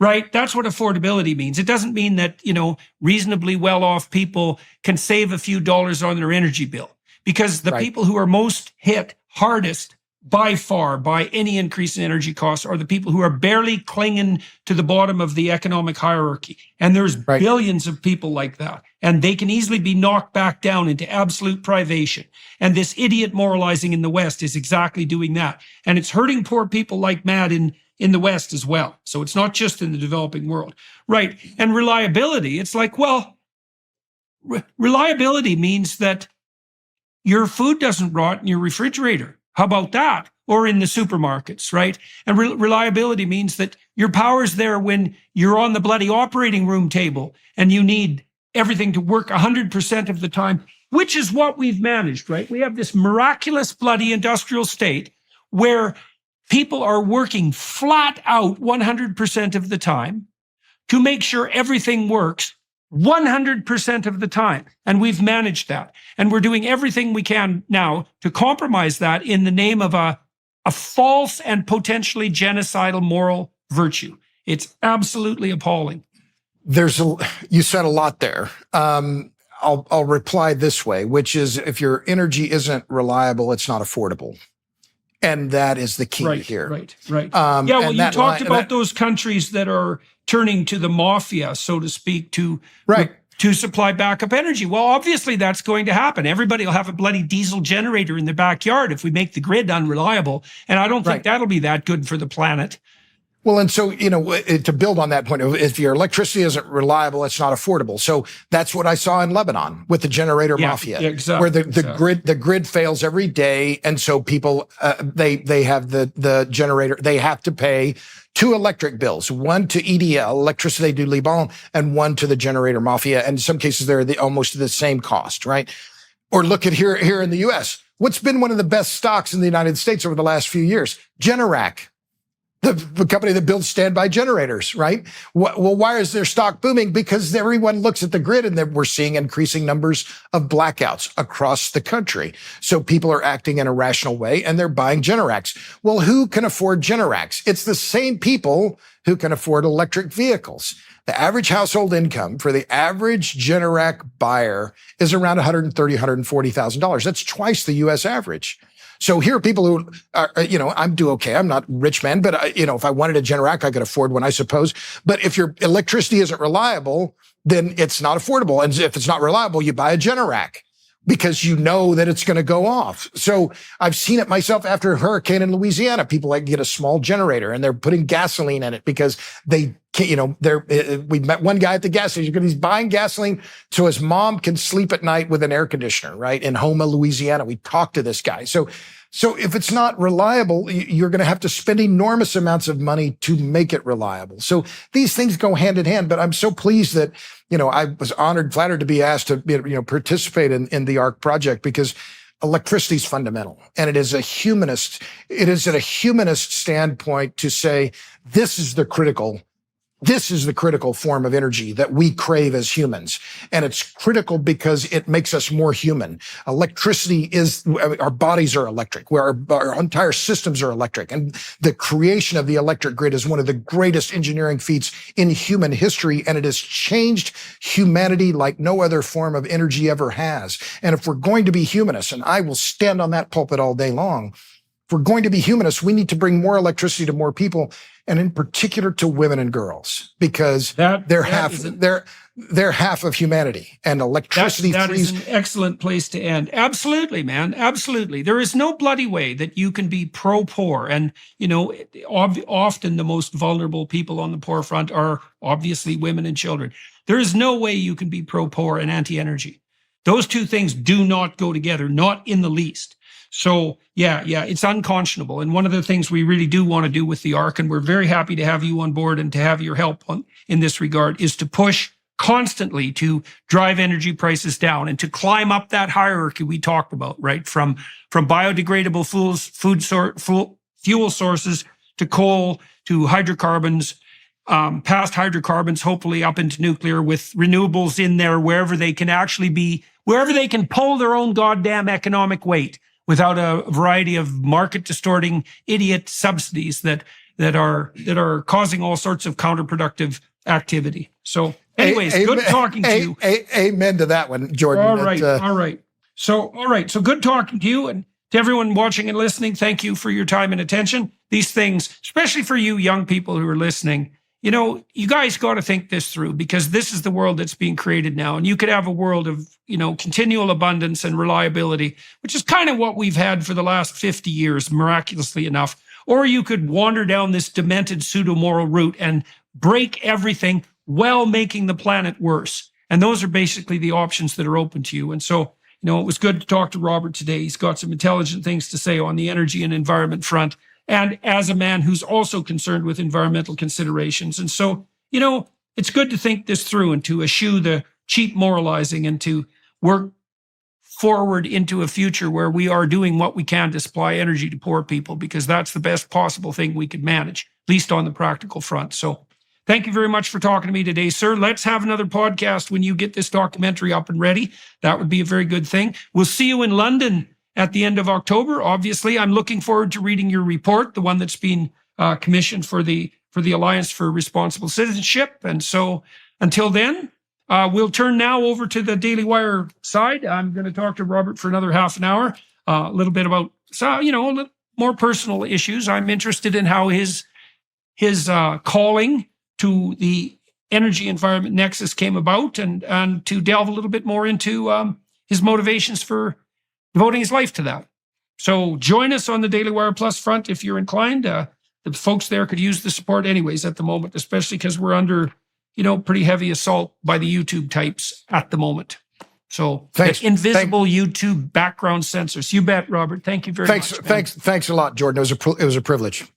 Right? That's what affordability means. It doesn't mean that, you know, reasonably well-off people can save a few dollars on their energy bill, because the people who are most hit hardest by far by any increase in energy costs are the people who are barely clinging to the bottom of the economic hierarchy. And there's billions of people like that. And they can easily be knocked back down into absolute privation. And this idiot moralizing in the West is exactly doing that. And it's hurting poor people like mad in the West as well. So it's not just in the developing world. Right. And reliability, it's like, well, reliability means that your food doesn't rot in your refrigerator. How about that? Or in the supermarkets, right? And reliability means that your power's there when you're on the bloody operating room table and you need everything to work 100% of the time, which is what we've managed, right? We have this miraculous bloody industrial state where people are working flat out 100% of the time to make sure everything works 100% of the time. And we've managed that. And we're doing everything we can now to compromise that in the name of a false and potentially genocidal moral virtue. It's absolutely appalling. You said a lot there. I'll reply this way, which is, if your energy isn't reliable, it's not affordable. And that is the key here. Right. Yeah, well, you talked about those countries that are turning to the mafia, so to speak, to supply backup energy. Well, obviously that's going to happen. Everybody will have a bloody diesel generator in their backyard if we make the grid unreliable. And I don't think that'll be that good for the planet. Well, and so, you know, to build on that point, if your electricity isn't reliable, it's not affordable. So that's what I saw in Lebanon with the generator mafia, where the grid fails every day. And so people, they have the generator, they have to pay 2 electric bills, one to EDL, Electricité du Liban, and one to the generator mafia. And in some cases, they're almost the same cost, right? Or look at here in the US. What's been one of the best stocks in the United States over the last few years? Generac. The company that builds standby generators, right? Well, why is their stock booming? Because everyone looks at the grid and we're seeing increasing numbers of blackouts across the country. So people are acting in a rational way and they're buying Generacs. Well, who can afford Generacs? It's the same people who can afford electric vehicles. The average household income for the average Generac buyer is around $130,000, $140,000. That's twice the U.S. average. So here are people who are, you know, I'm do okay. I'm not rich man, but you know, if I wanted a Generac, I could afford one, I suppose. But if your electricity isn't reliable, then it's not affordable. And if it's not reliable, you buy a Generac because you know that it's going to go off. So I've seen it myself after a hurricane in Louisiana. People like get a small generator and they're putting gasoline in it because they can't, you know, we met one guy at the gas station because he's buying gasoline so his mom can sleep at night with an air conditioner, right? In Houma, Louisiana. We talked to this guy. So if it's not reliable, you're going to have to spend enormous amounts of money to make it reliable. So these things go hand in hand, but I'm so pleased that, you know, I was honored, flattered to be asked to, you know, participate in the ARC project, because electricity is fundamental. And it is at a humanist standpoint to say, this is the critical form of energy that we crave as humans. And it's critical because it makes us more human. Electricity our bodies are electric, where our entire systems are electric. And the creation of the electric grid is one of the greatest engineering feats in human history. And it has changed humanity like no other form of energy ever has. And if we're going to be humanists, and I will stand on that pulpit all day long, we're going to be humanists, we need to bring more electricity to more people, and in particular to women and girls, because they're half of humanity, and electricity that frees. is an excellent place to end. Absolutely, man. Absolutely. There is no bloody way that you can be pro-poor. And, often the most vulnerable people on the poor front are obviously women and children. There is no way you can be pro-poor and anti-energy. Those two things do not go together, not in the least. So yeah, it's unconscionable. And one of the things we really do want to do with the ARC, and we're very happy to have you on board and to have your help in this regard, is to push constantly to drive energy prices down and to climb up that hierarchy we talked about, right? From biodegradable fuel sources to coal to hydrocarbons, past hydrocarbons, hopefully up into nuclear, with renewables in there wherever they can pull their own goddamn economic weight, without a variety of market distorting idiot subsidies that are causing all sorts of counterproductive activity. So anyways, good talking to you. Amen to that one, Jordan. All right. So good talking to you, and to everyone watching and listening, thank you for your time and attention. These things, especially for you young people who are listening, you guys got to think this through, because this is the world that's being created now. And you could have a world of, continual abundance and reliability, which is kind of what we've had for the last 50 years, miraculously enough. Or you could wander down this demented pseudo-moral route and break everything while making the planet worse. And those are basically the options that are open to you. And so, it was good to talk to Robert today. He's got some intelligent things to say on the energy and environment front, and as a man who's also concerned with environmental considerations. And so, it's good to think this through and to eschew the cheap moralizing and to work forward into a future where we are doing what we can to supply energy to poor people, because that's the best possible thing we could manage, at least on the practical front. So thank you very much for talking to me today, sir. Let's have another podcast when you get this documentary up and ready. That would be a very good thing. We'll see you in London at the end of October. Obviously, I'm looking forward to reading your report, the one that's been commissioned for the Alliance for Responsible Citizenship. And so until then, we'll turn now over to the Daily Wire side. I'm going to talk to Robert for another half an hour, a little bit about, a little more personal issues. I'm interested in how his calling to the energy environment nexus came about, and to delve a little bit more into his motivations for devoting his life to that. So join us on the Daily Wire Plus front if you're inclined. The folks there could use the support anyways at the moment, especially because we're under, pretty heavy assault by the YouTube types at the moment. So the invisible YouTube background censors. You bet, Robert. Thank you very much. Thanks a lot, Jordan. It was a privilege.